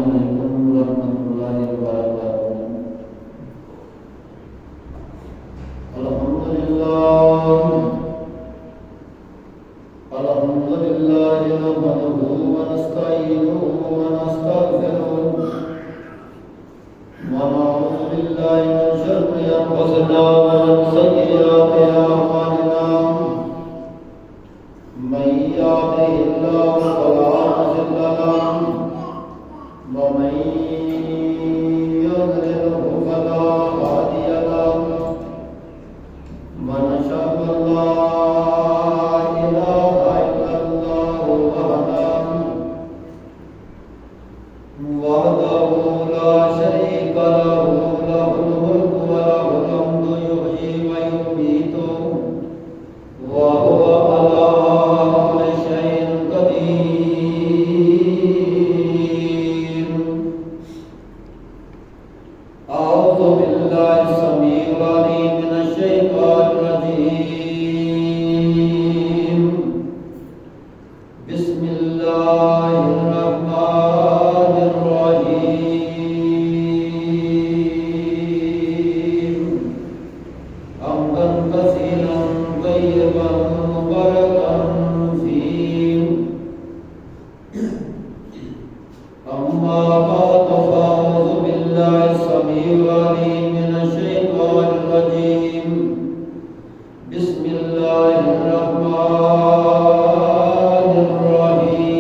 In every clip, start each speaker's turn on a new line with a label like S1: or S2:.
S1: علیکم ورحمۃ اللہ وبرکاتہ۔ الحمد للہ نحمدہ ونستعینہ ونستغفرہ ونعوذ باللہ من شرور انفسنا ومن سیئات اعمالنا، من یهدہ اللہ فلا مضل له ومن يضلل فلا هادي له، ونشهد أن لا إله إلا الله وحده لا شريك له، له الملك وله الحمد يحيي ويميت وهو على كل شيء قدير۔ أعوذ بالله السميع العليم من الشيطان الرجيم، بسم الله الرحمن الرحيم، حمدا كثيرا طيبا مباركا فيه، أما بعد فأعوذ بالله السميع العليم من الشيطان الرجيم، بسم الله الرحمن الرحيم،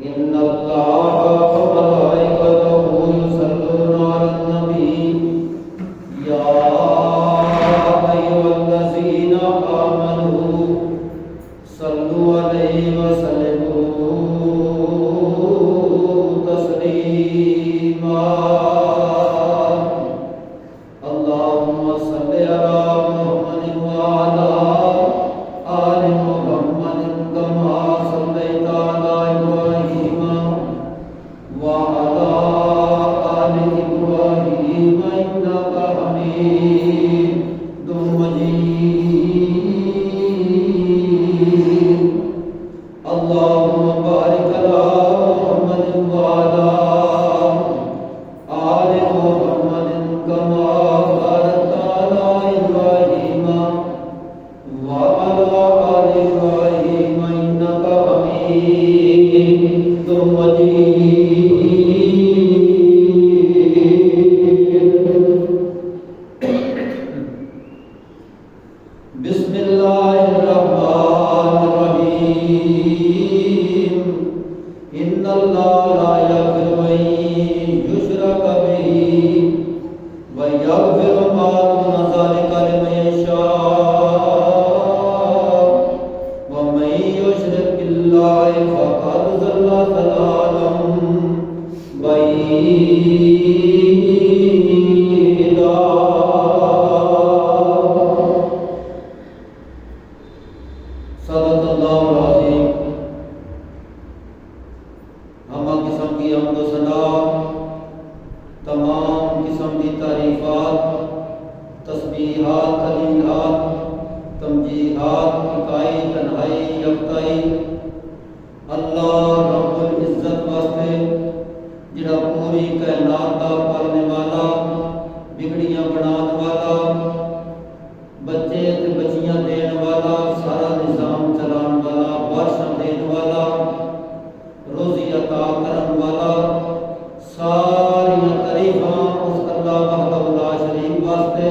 S1: إن الله وملائكته يصلون على النبي، يا أيها الذين آمنوا صلوا عليه وسلموا تسليما، اللهم صل على محمد وعلى آل محمد كما صليت على إبراهيم وعلى آل إبراهيم إنك حميد مجيد، اللهم بارك على محمد وعلى آل محمد كما باركت على إبراهيم وعلى آل إبراهيم إنك حميد مجيد۔ بسم الله الرحمن الرحيم، إن الله لا يغفر أن يشرك به ويغفر ما دون ذلك لمن يشاء، ومن يشرك بالله فقد ضل ضلالا بعيدا۔ صدق اللہ العظیم۔ ہمہ قسم کی حمد و ثنا، تمام قسم کی تعریفات، تسبیحات، تلیحات، تمجیدات، اکائی، تنہائی، یکتائی اللہ رب العزت واسطے جڑا پوری کائنات دا پالنے والا، بگڑیاں بنان والا، بچے تے بچیاں دین والا، سارا نظام چلان والا، بارشاں دین والا، روزی عطا کرن والا، ساری تعریفاں اس اللہ وحدہ لا شریک واسطے۔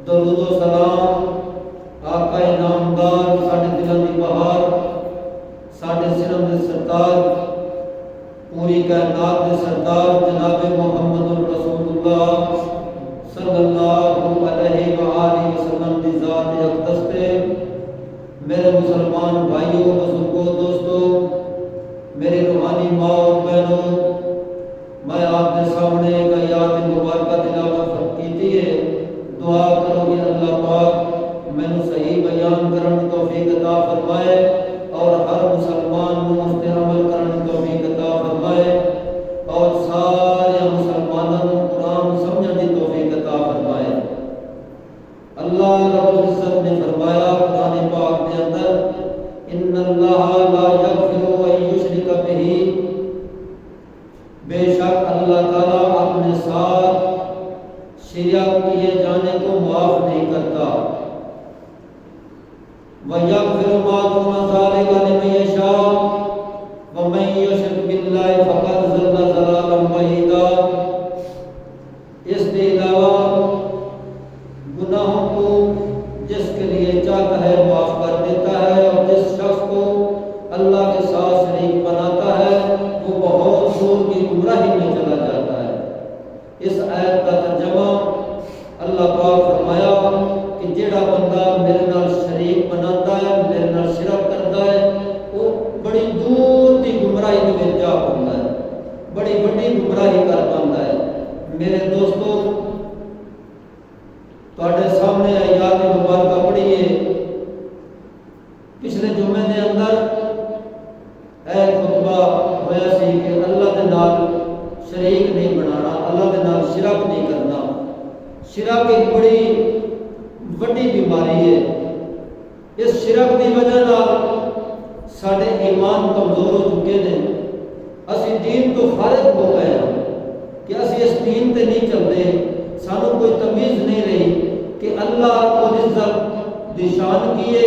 S1: درود و سلام آقا نامدار، ساڈے دلاں دی بہار، ساڈے سرم دے سردار، پوری کائنات دے سردار جناب محمد رسول اللہ صلی اللہ علیہ وآلہ وسلم دی ذات اقدس پہ۔ میرے مسلمان بھائیوں، بزرگوں، دوستوں، میری روحانی ماں اور بہنوں، میں آپ کے سامنے ایک آیات مبارکہ تلاوت کی ہے۔ دعا کرو کہ اللہ پاک میں صحیح بیان کرنے کی توفیق عطا فرمائے اور ہر مسلمان کو اس پر عمل کرنے کی توفیق عطا فرمائے اور سارے مسلمانوں کو قرآن سمجھنے کی توفیق عطا فرمائے۔ اللہ رب العزت نے فرمایا قرآن پاک کے اندر ان اللہ لا یغفر ان یشرک بہ، بے شک اللہ تعالیٰ اپنے ساتھ شرک کیے جانے کو معاف نہیں کرتا، وَيَغْفِرُ مَا دُونَ ذَلِكَ لِمَن يَشَاءُ وَمَن يُشْرِكْ بِاللَّهِ فَقَدْ ضَلَّ ضَلَالًا بَعِيدًا۔ اس کے علاوہ گناہوں کو جس کے لیے چاہتا ہے معاف کر دیتا ہے، اور جس شخص کو اللہ کے ساتھ شریک بناتا ہے وہ بہت دور کی گمراہی میں چلا جاتا ہے۔ اس آیت کا ترجمہ اللہ پاک فرمایا کہ جیڑا بندہ میرے نال شریک بناتا ہے، میرے نال شرک کرتا ہے، وہ بڑی دور کی گمراہی میں جا پاتا ہے، بڑی بڑی گمراہی کر پاتا ہے۔ میرے دوستو، تواڈے سامنے آیات مبارکہ پڑھیے۔ پچھلے جمعے دے اندر ایک خطبہ ہویا سی کہ اللہ دے نال شریک نہیں بنانا، اللہ دے نال شرک نہیں کرنا۔ شرک ایک بڑی وڈی بیماری ہے۔ اس شرک دی وجہ نال ساڈے ایمان کمزور ہو چکے ہیں، اسی دین تو فارغ ہو گئے ہیں کہ اسی اس دین تے نہیں چلتے، سانو کوئی تمیز نہیں رہی کہ اللہ کو عزت دی شان کی ہے،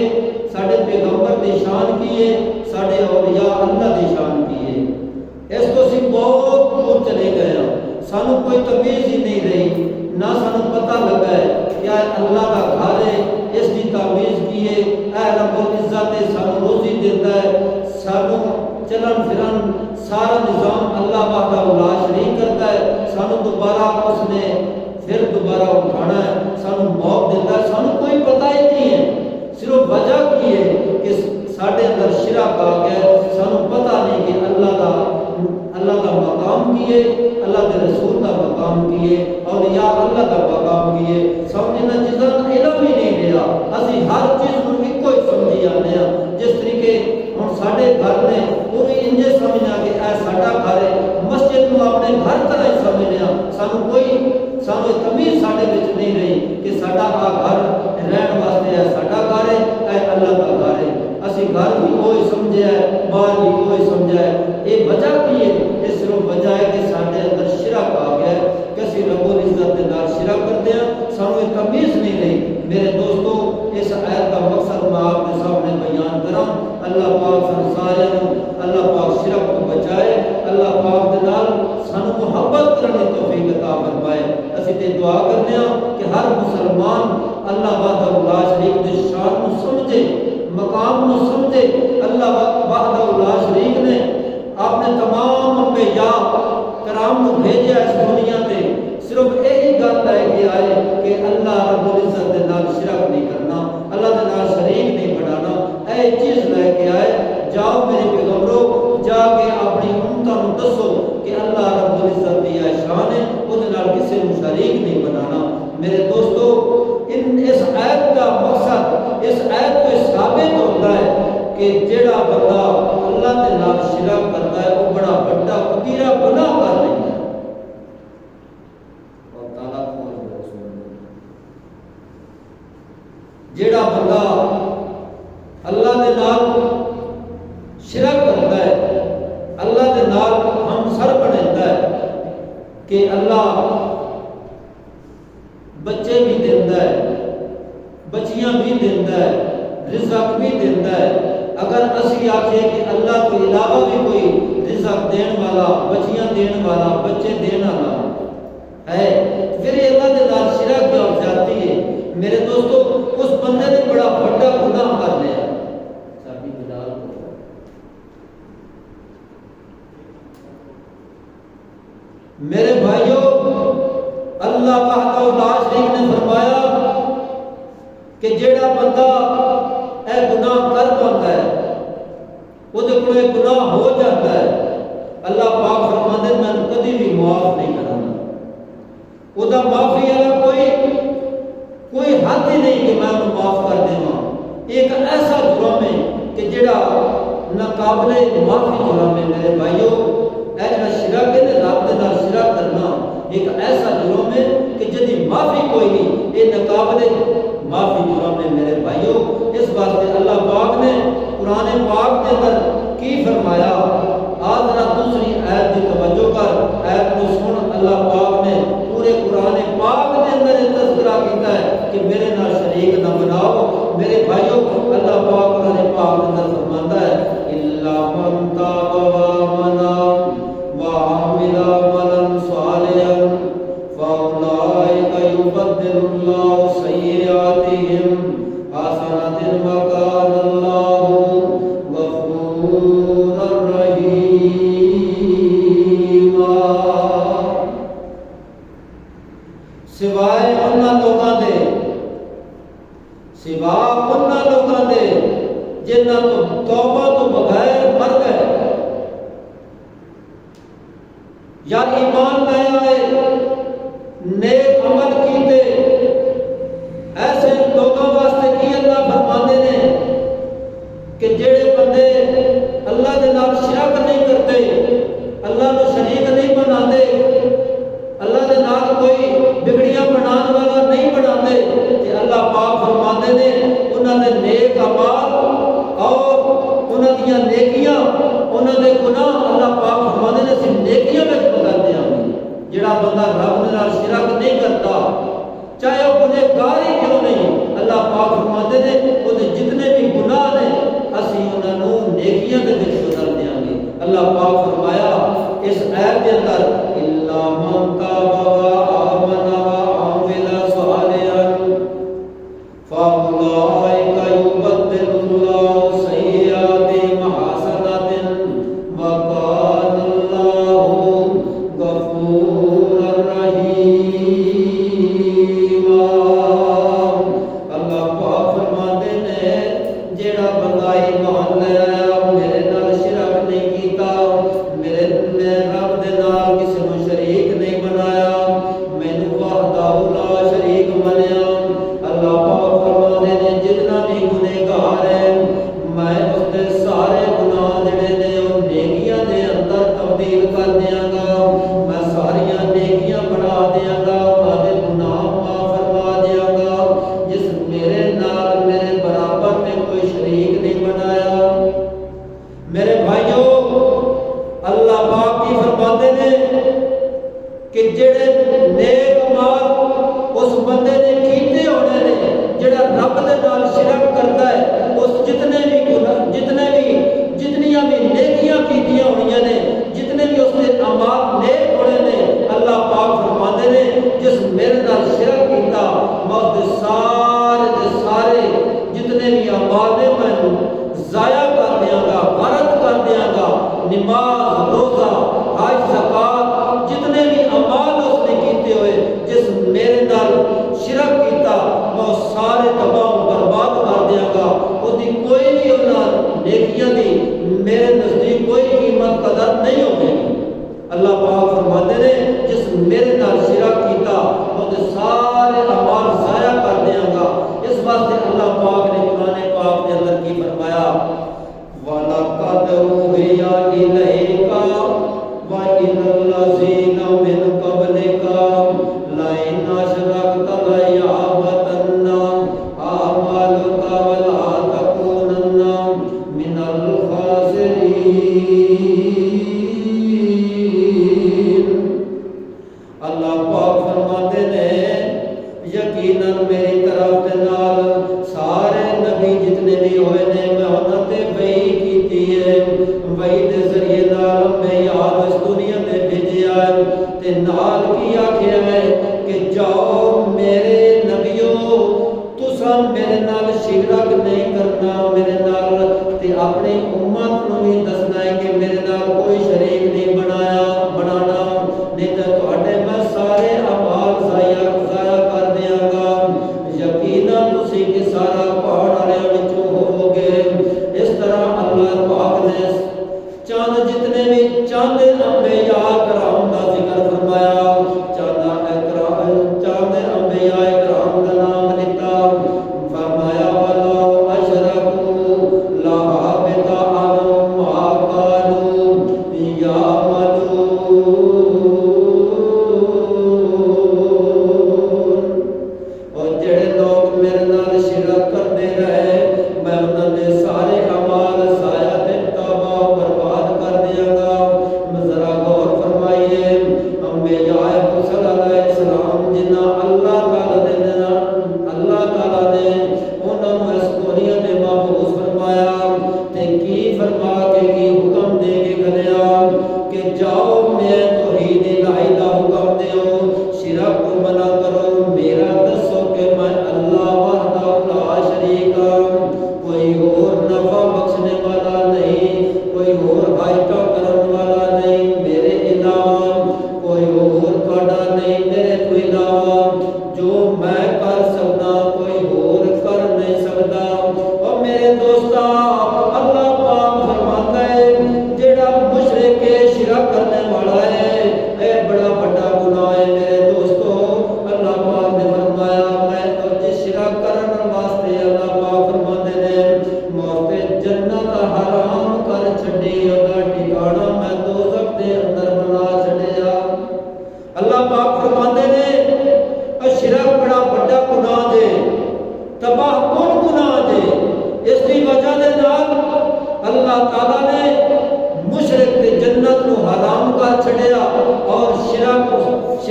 S1: ساڈے پیغمبر دی شان کی ہے، ساڈے اولیاء اللہ دی شان کی ہے۔ اس کو اسی بہت دور چلے گئے ہیں، سانو کوئی تمیز ہی نہیں رہی، نہ سانو پتہ لگا ہے کیا اللہ کا گھر ہے، اس کی تعمیز کی ہے، اے رب العزت سانو روزی دیتا ہے، سانو چلن پھرن سارا نظام اللہ وحدہ لا شریک کرتا ہے، سانو دوبارہ اس نے پھر دوبارہ اٹھانا ہے، سانو موت دیتا ہے، سانو کوئی پتہ ہی نہیں ہے۔ صرف وجہ کی ہے کہ ساڈے اندر شرک آ گیا، سانو پتہ نہیں کہ اللہ کا مقام کی ہے، اللہ کے رسول کا مقام کی ہے، اولیاء اللہ کا مقام کی ہے۔ سب انہاں چیزاں کا علم ہی نہیں رہا، اسی ہر چیز کو ایک ہی سمجھی آنے ہیں۔ جس طریقے ہن ساڈے گھر نے وہ بھی انجے سمجھنا کہ اے ساڈا گھر ہے، مسجد کو اپنے گھر طرح ہی سمجھنے ہیں، سانو تمیز ساڈے وچ نہیں رہی کہ ساڈا گھر رہن واسطے ہے، ساڈا گھر ہے، اے اللہ کا گھر ہے۔ اسی گھر بھی وہی سمجھا ہے، بار بھی وہی سمجھا ہے۔ یہ وجہ کی ہے؟ یہ صرف وجہ ہے کہ ساڈے اندر شرک آ گیا ہے کہ اسی رب العزت کے نال شرک کرتے ہیں، سانو یہ تمیز نہیں رہی۔ میرے دوستو، اس آیت کا مقصد میں آپ کے سامنے بیان کراں۔ اللہ پاک سن سارے اللہ پاک شرک کو بچائے، اللہ پاک دے نال سانو محبت کرنے کی توفیق عطا فرمائے۔ اسی تے دعا کرنے ہاں کہ ہر مسلمان اللہ وحدہ لا شریک دی شان کو سمجھے، مقام کو سمجھے۔ اللہ وحدہ لا شریک نے اپنے تمام انبیاء کرام کو بھیجا اس دنیا تے، صرف یہی گل لے کے آئے کہ اللہ رب العزت دے نال شرک نہیں کرنا، اللہ دے نال شریک نہیں بنانا۔ اے چیز لے کے آئے، جاؤ میرے پیغمبروں، جا کے اپنی امتوں کو دسو کہ اللہ رب العزت دی شان ہے، وہ دے نال کسی کو شریک نہیں بنانا۔ میرے دوستو، اس آیت کا مقصد، اس آیت کو ثابت ہوتا ہے کہ جیڑا بندہ اللہ دے نال شرک کرتا ہے وہ بڑا بڑا کبیرہ گناہ کر لیتا ہے۔ اور تعالیٰ جیڑا بندہ اللہ دے نال شرک کرتا ہے، اللہ دے نال ہم سر بنتا ہے کہ اللہ بچے بھی دیتا ہے، بچیاں بھی دیتا ہے، رزق بھی دیتا ہے۔ اگر اسی آکھے کہ اللہ کے علاوہ بھی کوئی رزق دین والا، بچیاں دین والا، بچے دین والا ہے، پھر یہ اللہ دے نال شرک ہو جاتی ہے۔ میرے دوستو، اس بندے نے بڑا بڑا گناہ کر لیا۔ میرے بھائیوں، اللہ وحدہ لا شریک نے فرمایا کہ جیڑا بندہ اے گناہ کر پاتا ہے، وہ دے کوئی گناہ ہو جاتا ہے، اللہ پاک فرماتے میں کبھی بھی معاف نہیں کرنا۔ وہ دا معافی والا کوئی حد ہی نہیں کہ میں انہوں معاف کر دوں۔ ایک ایسا جرم ہے کہ جیڑا ناقابل معافی جرم ہے۔ میرے بھائیوں، اے جڑا شرک ہے، رب دے نال شرک کرنا ایک ایسا جرم ہے کہ جدی معافی کوئی نہیں، یہ ناقابل معافی جرم ہے میرے بھائیوں۔ اس واسطے اللہ پاک نے قرآن پاک کے اندر کی فرمایا، آج ذرا دوسری آیت کی توجہ کر، آیت کو سن۔ اللہ پاک نے پورے قرآن پاک کے اندر یہ تذکرہ کیتا ہے کہ میرے نال شریک نہ بناؤ میرے بھائیوں۔ اللہ پاک قرآن پاک کے اندر فرماتا ہے الا من تاب وآمن وعمل عملا صالحا فاولئک یبدل اللہ سیئاتہم حسنات وکان اللہ غفورا رحیما۔ سوائے انہاں لوگاں دے، سوائے انہاں لوگاں دے جنہاں تو توبہ تو بغیر مر گئے یا ایمان لے آئے نیک عمل کیتے، ایسے لوگوں واسطے کی اللہ فرماندے نے کہ جڑے بندے اللہ دے نال شرک نہیں کرتے، اللہ کو شریک نہیں بناتے، اللہ دے نال کوئی بگڑیاں بنان والا نہیں بناتے، کہ اللہ پاک فرماندے نے انہاں دے نیک اعمال اور انہاں دیاں نیکیاں انہاں دے گناہ اللہ پاک فرماندے نے صرف نیکیاں وچ بدل دیاں۔ جڑا بندہ رب دے نال شرک نہیں کرتا چاہے وہ گنہگار ہی کیوں نہیں، اللہ پاک فرماندے نے وہ جتنے بھی گناہ نے اسی انہاں نوں نیکیاں دے وچ بدل دیاں گے۔ اللہ پاک فرمایا اس آیت کے اندر الا من تاب وآمن وعمل صالحا فاولئک یبدل اللہ سیئاتہم حسنات وکان اللہ غفورا رحیما۔ اللہ پاک فرماندے نے جیڑا بندہ ایمان لے آیا میرے نال شرک نہیں کیتا، میرے رب دے نال کسی نوں شریک نہیں بنایا، مینوں وحدہ لا شریک منیا، اللہ پاک فرماندے نے جتنا بھی گنہگار ہے میں اس دے سارے گناہ جڑے نے وہ نیکیاں دے اندر تبدیل کر دیاں گا، میں ساریاں نیکیاں بنا دیاں گا، میں گناہ معاف فرما دیاں گا۔ جس میرے نال میرے برابر میں کوئی شریک نہیں بنایا۔ میرے بھائیوں اللہ پاک کی فرماتے ہیں کہ جڑے نیک اعمال اس بندے نے کیتے ہونے نے جڑا رب دے نال شرک کرتا ہے، اس جتنیاں بھی نیکیاں کیتیاں ہونیاں نے، جتنے بھی اس نے اعمال نیک ہونے نے، اللہ پاک فرماتے ہیں جس میرے نال شرک کیتا میں اس دے سارے جتنے بھی اعمال نے میں ضائع کر دیاں گا، غارت کر دیاں گا۔ نماز، روزہ، حج، زکات جتنے بھی اعمال اس نے کیتے ہوئے جس میرے نال شرک کیتا میں سارے تباہ و برباد کر دیاں گا۔ اس دی کوئی بھی انہاں نیکیاں دی میرے نزدیک کوئی قیمت قدر نہیں ہوگی۔ اللہ پاک فرماتے ہیں جس میرے نال شرک کیتا میں سارے اعمال ضائع کر دیاں گا۔ اس واسطے اللہ پاک نے قرآن پاک کے اندر کی فرمایا وَلَقَدْ أُوحِيَ إِلَيْكَ وَإِلَى الَّذِينَ مِن قَبْلِكَ لَئِنْ أَشْرَكْتَ لَيَحْبَطَنَّ عَمَلُكَ وَلَتَكُونَنَّ مِنَ الْخَاسِرِينَ۔ اللہ پاک فرماتے ہیں یقیناً میری طرف دے نال سارے نبی جتنے بھی ہوئے نے میں انہاں تے وحی کیتی ہے، وحی دے ذریعے نال میں یاد اس دنیا تے بھیجیا ہے تے نال کی آکھیا ہے کہ جاؤ میرے نبیوں تساں میرے نال شرک نہیں کرنا، میرے نال تے اپنی امت نوں بھی دسنا ہے کہ میرے نال کوئی شریک نہیں بنانا، نہیں تے تواڈے میں سارے اعمال ضائع کر دیاں گا۔ یقیناً تسی کہ سارا پہاڑ والے وچوں ہو گے۔ اس طرح اللہ پاک نے چند جتنے بھی چند انبیاء کرام کا ذکر فرمایا، چند انبیاء کرام کا نام لیتا، فرمایا وَلَوْ أَشْرَكُوا لَحَبِطَ عَنْهُمْ مَا كَانُوا يَعْمَلُونَ۔ اور جڑے لوگ میرے نال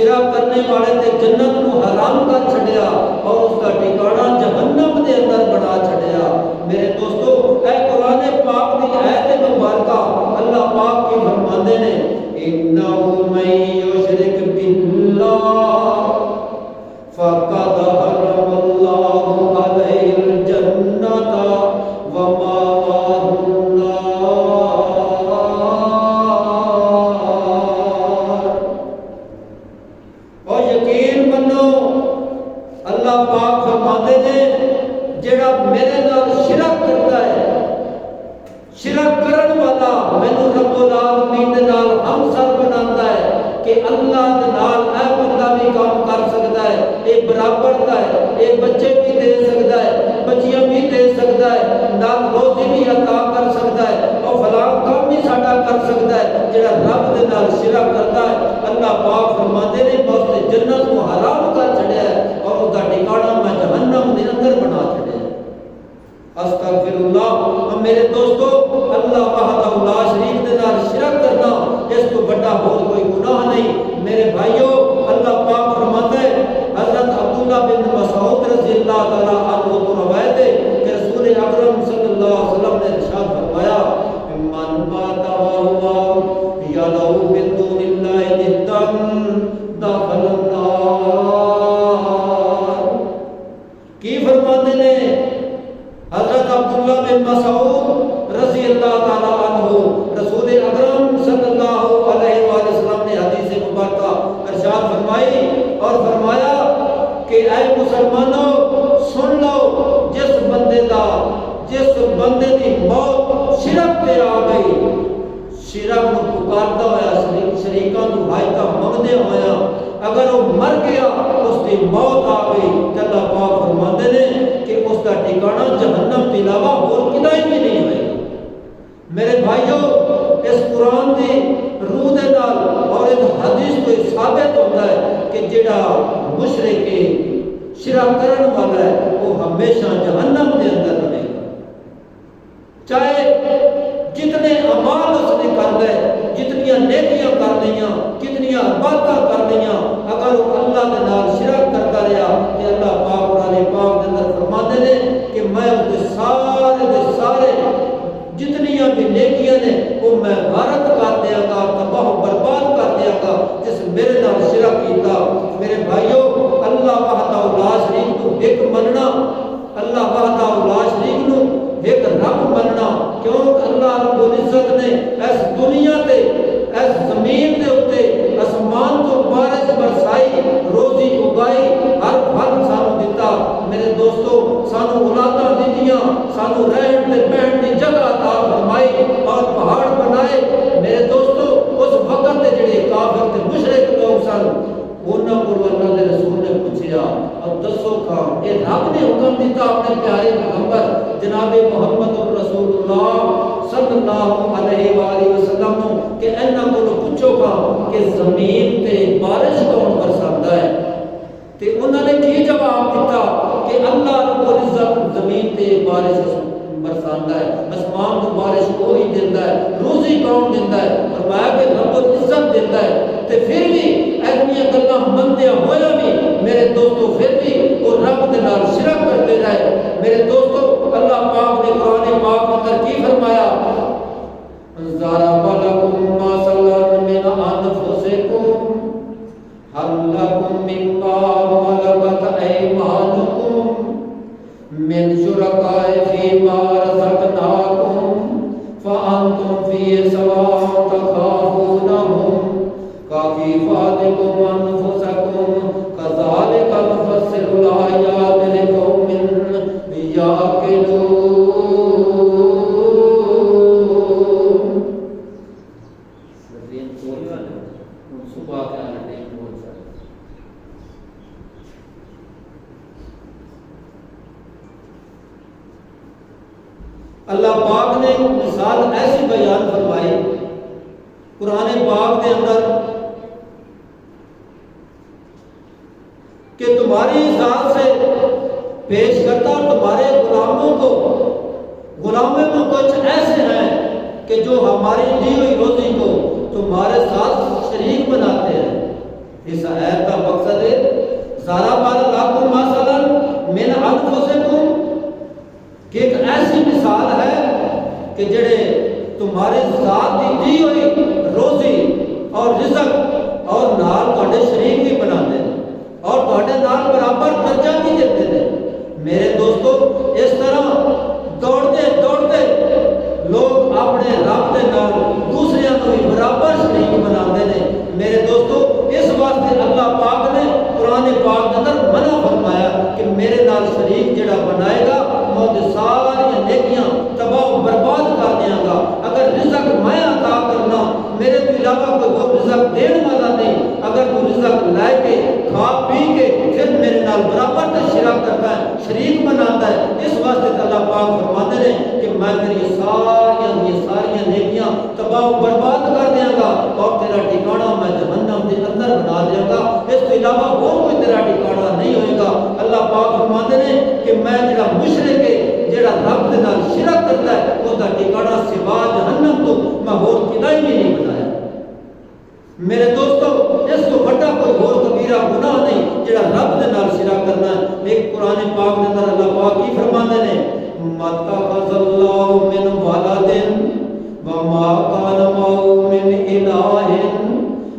S1: شرک کرنے والے تے جنت نو حرام کر چھڈیا اور اس کا ٹھکانہ جہنم دے اندر بنا چھڈیا۔ میرے دوستو اے قرآن پاک دی آیت مبارکہ اللہ پاک کی فرماندے نے انہ من یشرک باللہ فقد حرم اللہ علیہ الجنۃ ومأواہ النار۔ اور یقین منو اللہ پاک فرماتے نے جڑا میرے نال شرک کرتا ہے، شرک کرن والا مینوں رب العالمین دے نال ہمسر بناتا ہے کہ اللہ دے نال اے بندہ بھی کام کر سکتا ہے، اے برابر دا ہے، اے بچے بھی دے سکتا ہے، بچیاں بھی دے سکتا ہے، نال روزی بھی عطا کر سکتا ہے اور فلاں کام بھی ساڈا کر سکتا ہے۔ جڑا رب دے نال شرک کرتا ہے اللہ پاک فرماتے نے میں اس نے جنت کو حرام کر چھڑیا ہے اور اس کا ٹھکانہ میں جہنم دے اندر بنا چھڑیا ہے۔ استغفر اللہ۔ میرے دوستو اللہ وحدہ لا شریک دے نال شرک کرنا اس کو بڑا اور کوئی گناہ نہیں۔ میرے بھائیو اللہ پاک فرماتا ہے حضرت عبداللہ بن مسعود رضی اللہ تعالی عنہ کو روایت ہے کہ رسول اکرم صلی اللہ علیہ وسلم نے ارشاد فرمایا من مات وهو يدعو من دون الله ندا دخل النار۔ کی فرماتے نے حضرت عبداللہ بن مسعود رضی اللہ تعالی عنہ رسول اکرم صلی اللہ علیہ وآلہ وسلم نے حدیث مبارکہ ارشاد فرمائی اور فرمایا کہ اے مسلمانوں سن لو جس بندے دی موت شرک تے آ گئی، شرک نو پکاردا ہویا شریکاں تو حاجتاں منگدے ہویا اگر وہ مر گیا اس کی موت آ گئی کہ اللہ پاک فرماتے نے کہ اس کا ٹھکانہ جہنم کے علاوہ اور کدھر بھی نہیں ہوئے گا۔ میرے بھائیو اس قرآن کی روح دے نال اور اس حدیث کو ثابت ہوتا ہے کہ جڑا مشرک شرک کرن والا ہے وہ ہمیشہ جہنم کے اندر رہے گا، چاہے جتنے اعمال اس نے کر لے، جتنی نیکیاں کر لیا، کتنی عبادتیں کر لیا، اگر وہ اللہ کے نال شرک کرتا رہا کہ اللہ پاک قرآن پاک کے اندر فرماتے ہیں کہ میں اس کے سارے جتنی بھی نیکیاں نے وہ میں غارت کر دیا گا، تباہ و برباد کر دیا گا جس میرے نال شرک کیتا۔ میرے بھائیو اللہ وحدہ لا شریک کو ایک مننا، اللہ وحدہ لا شریک نو ایک رب مننا، کیوں اللہ رب العزت نے اس دنیا تے اس زمین دے اوتے آسمان تو بارش برسائی، روزی اگائی، ہر پھل سانو دیتا۔ میرے دوستو سانو اولاداں دیتیاں، سانو رہن تے بہن دی جگہ عطا فرمائی اور پہاڑ بنائے۔ میرے دوستو اس وقت دے جڑے کافر تے مشرک لوگ سن انہاں کو اللہ دے رسول نے پوچھیا اور دسو کام اے رب نے حکم دیتا اپنے پیارے پیغمبر جناب محمد رسول اللہ صلی اللہ علیہ وآلہ وسلم کہ انہاں کو پوچھو گا کہ زمین تے بارش کون برساندا ہے؟ تے انہوں نے کی جواب دیتا کہ اللہ رب العزت زمین تے بارش برساندا ہے، آسمان کو بارش وہی دیندا ہے، روزی کون دیندا ہے؟ فرمایا کہ رب العزت دیندا ہے۔ تے پھر بھی ایسا گلاں مندیاں ہویا بھی میرے دوستو پھر بھی وہ رب دے نال شرک کرتے رہے۔ میرے دوستو اللہ پاک نے قرآن پاک میں ترکیب فرمایا ضرب لکم مثلا من انفسکم هل لکم مما ملکت ایمانکم من شرکاء فیما رزقناکم فانتم فیہ سواء تخافونہم کخیفتکم انفسکم کذالک نفصل الآیات لقوم یعقلون۔ اللہ پاک نے مثال ایسی بیان فرمائی قرآن پاک کے اندر کہ تمہاری ذات سے پیش کرتا تمہارے غلاموں کو، غلاموں میں کچھ ایسے ہیں کہ جو ہماری دی ہوئی روزی کو تمہارے ساتھ شریک بناتے ہیں، اس آیت کا مقصد ہے ضرب لکم مثلا من انفسکم کہ ایک ایسی مثال ہے کہ جڑے تمہارے ذات دی دی ہوئی روزی اور رزق اور نال تہاڈے شریک بھی بناندے نے اور تہاڈے نال برابر درجہ بھی دیتے ہیں۔ میرے دوستو اس طرح دوڑتے دوڑتے لوگ اپنے رب دے نال دوسریاں کو بھی برابر شریک بناندے نے۔ میرے دوستو اس واسطے اللہ پاک نے قرآن پاک کے اندر منع فرمایا کہ میرے نال شریک جڑا بنائے گا میں وہ ساری نیکیاں تباہ و برباد کر دیاں گا۔ اگر رزق میں عطا کرنا میرے تو علاوہ کوئی اور رزق دین والا نہیں، اگر تو رزق لائے کے کھا پی کے پھر میرے نال برابر تے شرک کرتا ہے، شریک بناتا ہے، اس واسطے اللہ پاک فرماتے ہیں کہ میں تیری ساری نیکیاں تباہ و برباد کر دیاں گا اور تیرا ٹھکانہ میں جہنم کے اندر بنا دیاں گا، اس کے علاوہ اور کوئی تیرا ٹھکانہ نہیں ہوئے گا۔ اللہ پاک فرماتے ہیں کہ میں جڑا مشرک ہے جڑا رب دے نال شرک کرتا ہے اس دا ٹھکانہ سوا جہنم تو میں اور کدی بھی نہیں بنایا۔ میرے دوستو اس کو بڑا کوئی اور کبیرہ گناہ نہیں جڑا رب دے نال شرک کرنا ہے۔ ایک قرآن پاک کے اندر اللہ پاک کی فرماتے ہیں مَتَّخَذَ اللَّهُ مِنْ وَلَدٍ وَمَا كَانَ مَعَهُ مِنْ إِلَٰهٍ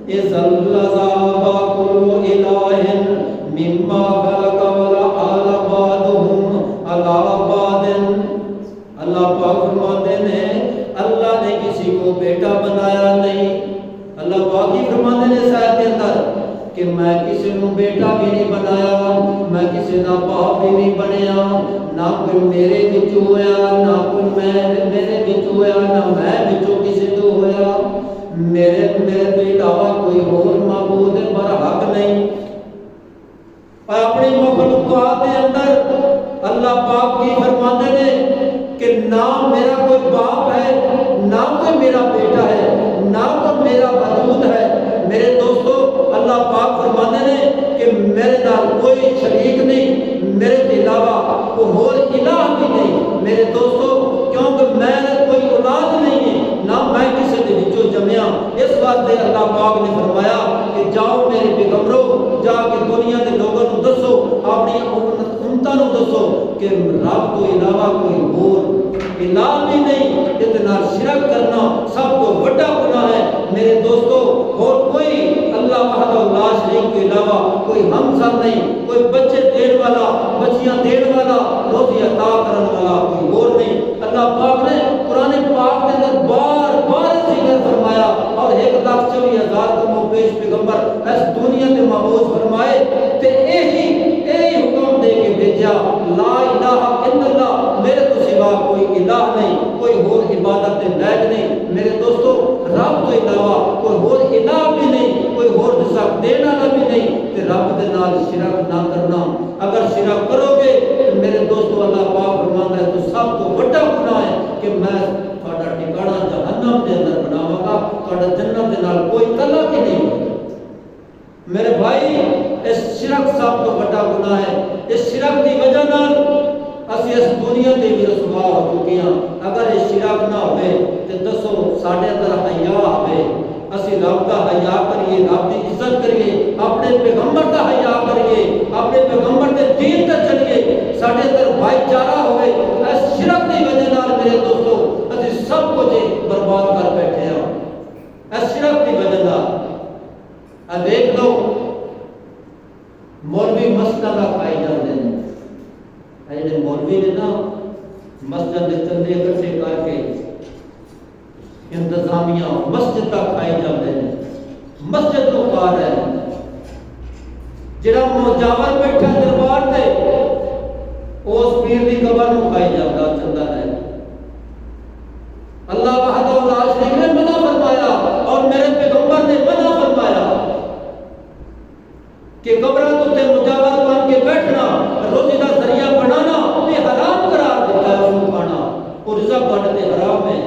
S1: إِذًا لَّذَهَبَ كُلُّ إِلَٰهٍ مِّمَّا خَلَقَ وَلَعَلَ بَعْضُهُمْ عَلَىٰ بَعْضٍ۔ اللہ پاک فرماتے ہیں اللہ نے کسی کو بیٹا بنایا نہیں۔ اللہ پاک ہی فرماتے ہیں اس آیت کے اندر کہ میں کسی کو بیٹا بھی نہیں بنایا، میں کسی کا باپ بھی نہیں بنیا، نہ کوئی میرے وچ ہویا نہ کوئی میرے وچ ہویا نہ میں وچوں کسی تو ہویا، میرے تو علاوہ کوئی اور معبود برحق نہیں۔ اور اپنی مخلوقات کے اندر اللہ پاک کی فرماتے ہیں کہ نہ میرا کوئی باپ ہے نہ کوئی میرا بیٹا ہے نہ کوئی میرا وجود ہے۔ میرے دوستو اللہ پاک فرماتے ہیں کہ میرے نال کوئی شریک نہیں، میرے کے علاوہ کوئی اور الہ بھی نہیں۔ میرے دوستو کیونکہ میں کوئی اولاد نہیں ہے نہ میں کسی کے وچوں جمیا، اس واسطے اللہ پاک نے فرمایا کہ جاؤ میرے پیغمبروں جا کے دنیا کے لوگوں کو دسو، اپنی امتوں کو دسو کہ رب تو علاوہ کوئی اور الہ بھی نہیں، اتنا شرک کرنا سب کو بڑا گناہ ہے۔ میرے دوستو اور کوئی اللہ وحدہ لا شریک کے علاوہ کوئی ہمسر نہیں، کوئی بچے دین والا، بچیاں دین والا، روزی عطا کرنے والا کوئی اور نہیں۔ اللہ پاک نے قرآن پاک کے اندر بار بار ذکر فرمایا اور 1,24,000 کو پیش پیغمبر اس دنیا کے مبعوث فرمائے تے یہی حکم دے کے بھیجا لا الہ الا اللہ، میرے تو سوا کوئی الہ نہیں، کوئی اور عبادت کے لائق نہیں۔ میرے دوستو رب تو علاوہ کوئی اور الہ بھی نہیں، کوئی اور رزق دینے والا بھی نہیں، تے رب دے نال شرک نہ کرنا۔ اگر شرک کرو گے تو میرے دوستو اللہ پاک فرماتا ہے تو سب تو بڑا گناہ ہے کہ میں تہاڈا ٹھکانہ جہنم دے اندر بناواں گا، تہاڈا جنت دے نال کوئی تعلق ہی نہیں ہوگا۔ میرے بھائی اس شرک سب تو بڑا گناہ ہے۔ اس شرک کی وجہ نال اسی اس دنیا تے بھی رسوا ہو چکے ہیں۔ اگر یہ شرک نہ ہوئے تو دسو ساڈے اندر حیا ہوئے، اسی رب کا حیا کریے، رب کی عزت کریے، اپنے پیغمبر کا حیا کریے، اپنے پیغمبر کے دین تے چلیے، ساڈے اندر بھائی چارہ ہوئے۔ اس شرک کی وجہ نال میرے دوستو اسی سب کچھ برباد کر بیٹھے ہیں اس شرک کی وجہ نال۔ اب دیکھ لو مولوی مسجد کا کھائی جاتے ہیں، جڑے مولوی نے نا مسجد کے چندے اکٹھے کر کے انتظامیہ مسجد کا کھائی جاتے ہیں، مسجد تو کھا رہے ہیں۔ جڑا مجاور بیٹھا دربار تے اس پیر دی قبر نو کھائی جاتا چندہ ہے۔ اللہ وحدہ لا شریک نے منع فرمایا اور میرے پیغمبر نے منع فرمایا کہ قبروں تے مجاور بن کے بیٹھنا، روزی کا ذریعہ بنانا یہ حرام قرار دیتا ہے۔ اس کو کھانا وہ رزق بنتے حرام ہے۔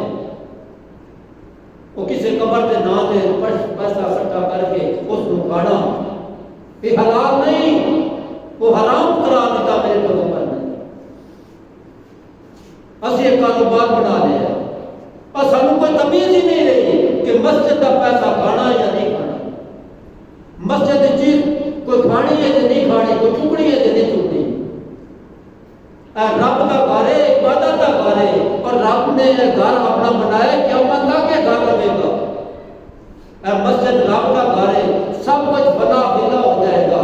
S1: وہ کسی قبر کے نام سے پیسہ اکٹھا کر کے اس کو کھانا یہ حلال نہیں، وہ حرام قرار دیتا میرے پیغمبر نے۔ اسی ایک کاروبار بنا لیا اور سانو کوئی تمیز ہی نہیں رہی کہ مسجد کا پیسہ کھانا یا نہیں کھانا، مسجد بنایا قیامت تک کے گھر رہے گا. اے مسجد رب کا گھر ہے، سب کچھ بنا بنا ہو جائے گا،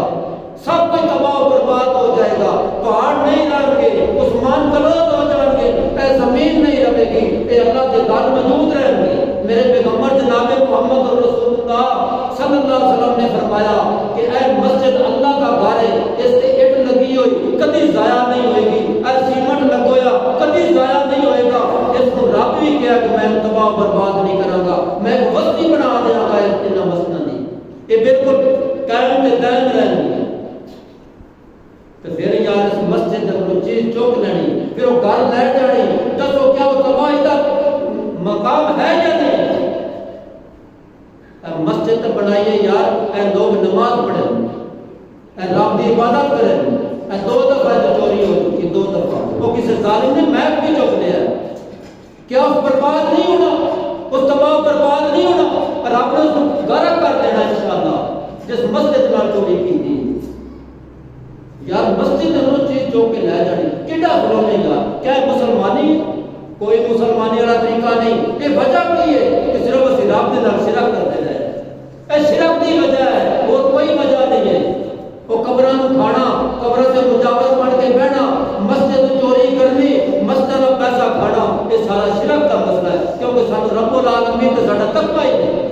S1: سب کچھ تباہ و برباد ہو جائے گا، پہاڑ نہیں رہیں گے، عثمان کلوت ہو جائیں گے، اے زمین نہیں رہے گی، اے اللہ کے گھر موجود رہیں گے. میرے پیغمبر جناب محمد رسول اللہ صلی اللہ علیہ وسلم نے فرمایا کہ اے مسجد اللہ کا گھر ہے، اس سے اٹ لگی ہوئی کبھی ضائع نہیں ہوئے گی، اے سیمنٹ لگویا کبھی ضائع نہیں ہوئے گا. اس کو رب بھی کہا کہ میں تباہ و برباد نہیں کروں گا، میں ایک بستی بنا دیا گا اس مسجد نہیں، یہ بالکل قائم تے دائم رہنی ہے. تو پھر یار اس مسجد جب کوئی چیز چوک لینی، پھر وہ گھر لے جانی، دسو کیا وہ تباہی کا مقام ہے یا نہیں؟ مسجد بنائیے یار، اے لوگ نماز پڑھیں، اے رب کی عبادت کریں. اے 2 دفعہ جو چوری ہو چکی، 2 دفعہ وہ کسی ظالم نے میپ بھی چوک لیا ہے، کیا اس برباد نہیں ہونا، اس تباہ برباد نہیں ہونا؟ رب نے اس کو غرق کر دینا انشاءاللہ جس مسجد میں چوری کی تھی. یار مسجد میں چیز چوک کے لے جانی کیڈا بولنے یار، کیا مسلمانی؟ کوئی مسلمانی والا طریقہ نہیں. یہ وجہ کی ہے کہ صرف اسی رب کے نال شرک کرتے رہے. اے شرک کی وجہ ہے، اور کوئی وجہ نہیں ہے. وہ قبراں کھانا، قبر سے مجاور بن کے بہنا، مسجد چوری کرنی، مسجد میں پیسہ کھانا، یہ سارا شرک کا مسئلہ ہے. کیونکہ سانو رب العالمین تے ساڈا تقوی ہی نہیں،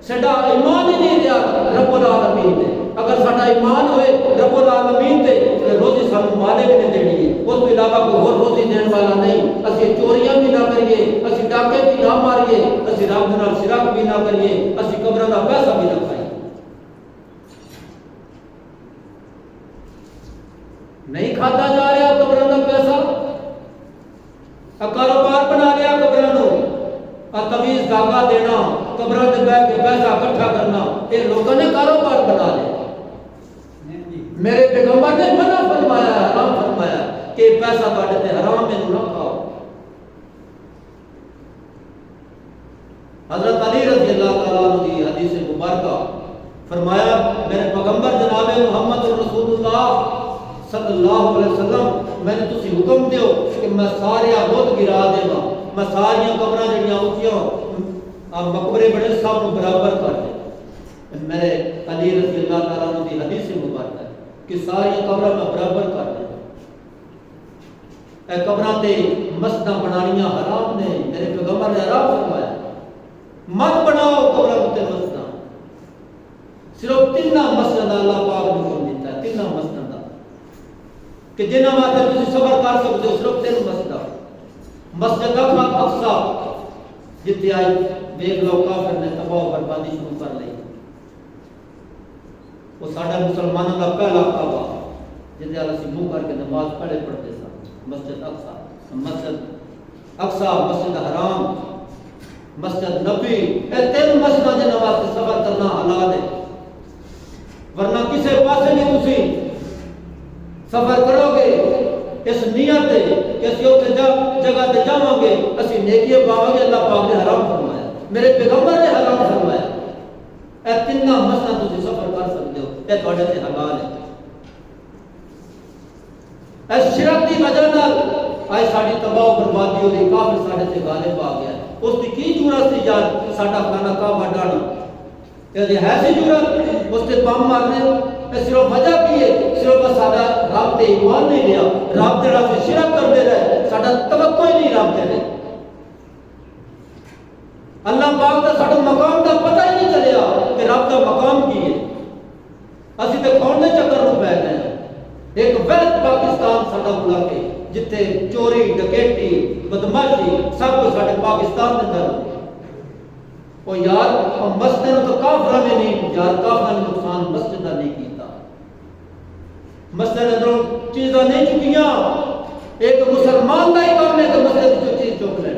S1: ساڈا ایمان ہی نہیں رہا رب العالمین تے. اگر ساڈا ایمان ہوئے رب العالمین تے روزی سانو مالک نے دینی ہے، اس کے علاوہ کوئی اور روزی دین والا نہیں. اسی چوریاں بھی نہ کریے، اسی ڈاکے بھی نہ ماریے، اسی رب نال شرک بھی نہ کریے، اسی قبراں دا پیسہ بھی نہ کھائیے. نہیں کھاتا جا رہا قبراں دا پیسہ، کاروبار بنا لیا قبراں نو، تویز دھاگا دینا، قبراں تے بیٹھ کے پیسہ اکٹھا کرنا، یہ لوگوں نے کاروبار بنا لیا. میرے پیغمبر نے منع فرمایا، حرام فرمایا کہ پیسہ تہاڈے تے حرام ہے، نہ کھاؤ. حضرت علی رضی اللہ تعالیٰ عنہ کی حدیث مبارکہ فرمایا، میرے پیغمبر جناب محمد رسول اللہ صلی اللہ علیہ وسلم میں نے تسی حکم دیو کہ میں سارے بت گرا دینا، میں ساری قبراں جڑیاں اونچیاں مقبرے بڑے سب برابر کر دے. میرے علی رضی اللہ تعالیٰ عنہ کی حدیث مبارکہ ہے کہ ساری قبراں میں برابر کر دے. اے قبراں تے مسجداں بنانیاں حرام نے، میرے پیغمبر نے حرام فرمایا مت بناؤ قبراں تے مسجداں. صرف 3 مسجد اللہ پاک نے حکم دیتا ہے، 3 مسجد کہ جنہاں واسطے تسی صبر کر سکتے ہو، صرف 3 مسجد. مسجد اقصی جتھے آئی دیکھ لو کافر نے تباہ و بربادی شروع کر لی. وہ ساڈا مسلمانوں کا پہلا کعبہ جتھے اسی منہ کر کے نماز پڑھتے سن. مسجد اقصی، مسجد اقصی، مسجد حرام، مسجد نبی، یہ 3 مسجد جنہاں واسطے سفر کرنا حلال ہے. ورنہ کسی پاسے نہیں تسی سفر کرو گے اس نیت ہے کہ اسی اتنے جگہ تے جاواں گے، اسی نیکیاں پاواں گے. اللہ پاک نے حرام فرمایا، میرے پیغمبر نے حرام فرمایا. اے 3 مسجد تسی سفر کر سکتے ہو، یہ تہاڈے تے حلال ہے. اے شرک دی وجہ نال آج ساڈی تباہ و بربادی ہو رہی، کافر ساڈے تے غالب آ گیا. اس دی کی ضرورت سی یار ساڈا خانہ کعبہ ڈانا؟ یہ ہے سی ضرورت اس تے بم مارنے؟ صرف وجہ کی ہے، صرف ساڈا رب تے ایمان نہیں لیا، رب تے راستے شرک کرتے رہے، ساڈا توقع ہی نہیں رب تے رہے. اللہ پاک دا ساڈا مقام دا پتہ ہی نہیں چلیا کہ رب دا مقام کی ہے. اسی تے کون دے چکر نو پے گئے. ایک وحد پاکستان ساڈا ملک ہے جتھے چوری ڈکیٹی بدماشی سب کچھ ساڈے پاکستان دے اندر. او یار مسجد تو کافراں نے نہیں، یار کافراں نے نقصان مسجد دا نہیں کیتا. مسجد اندروں چیزاں نہیں چکیاں. ایک مسلمان کا ہی کام ہے کہ مسجد جو چیز چک لے،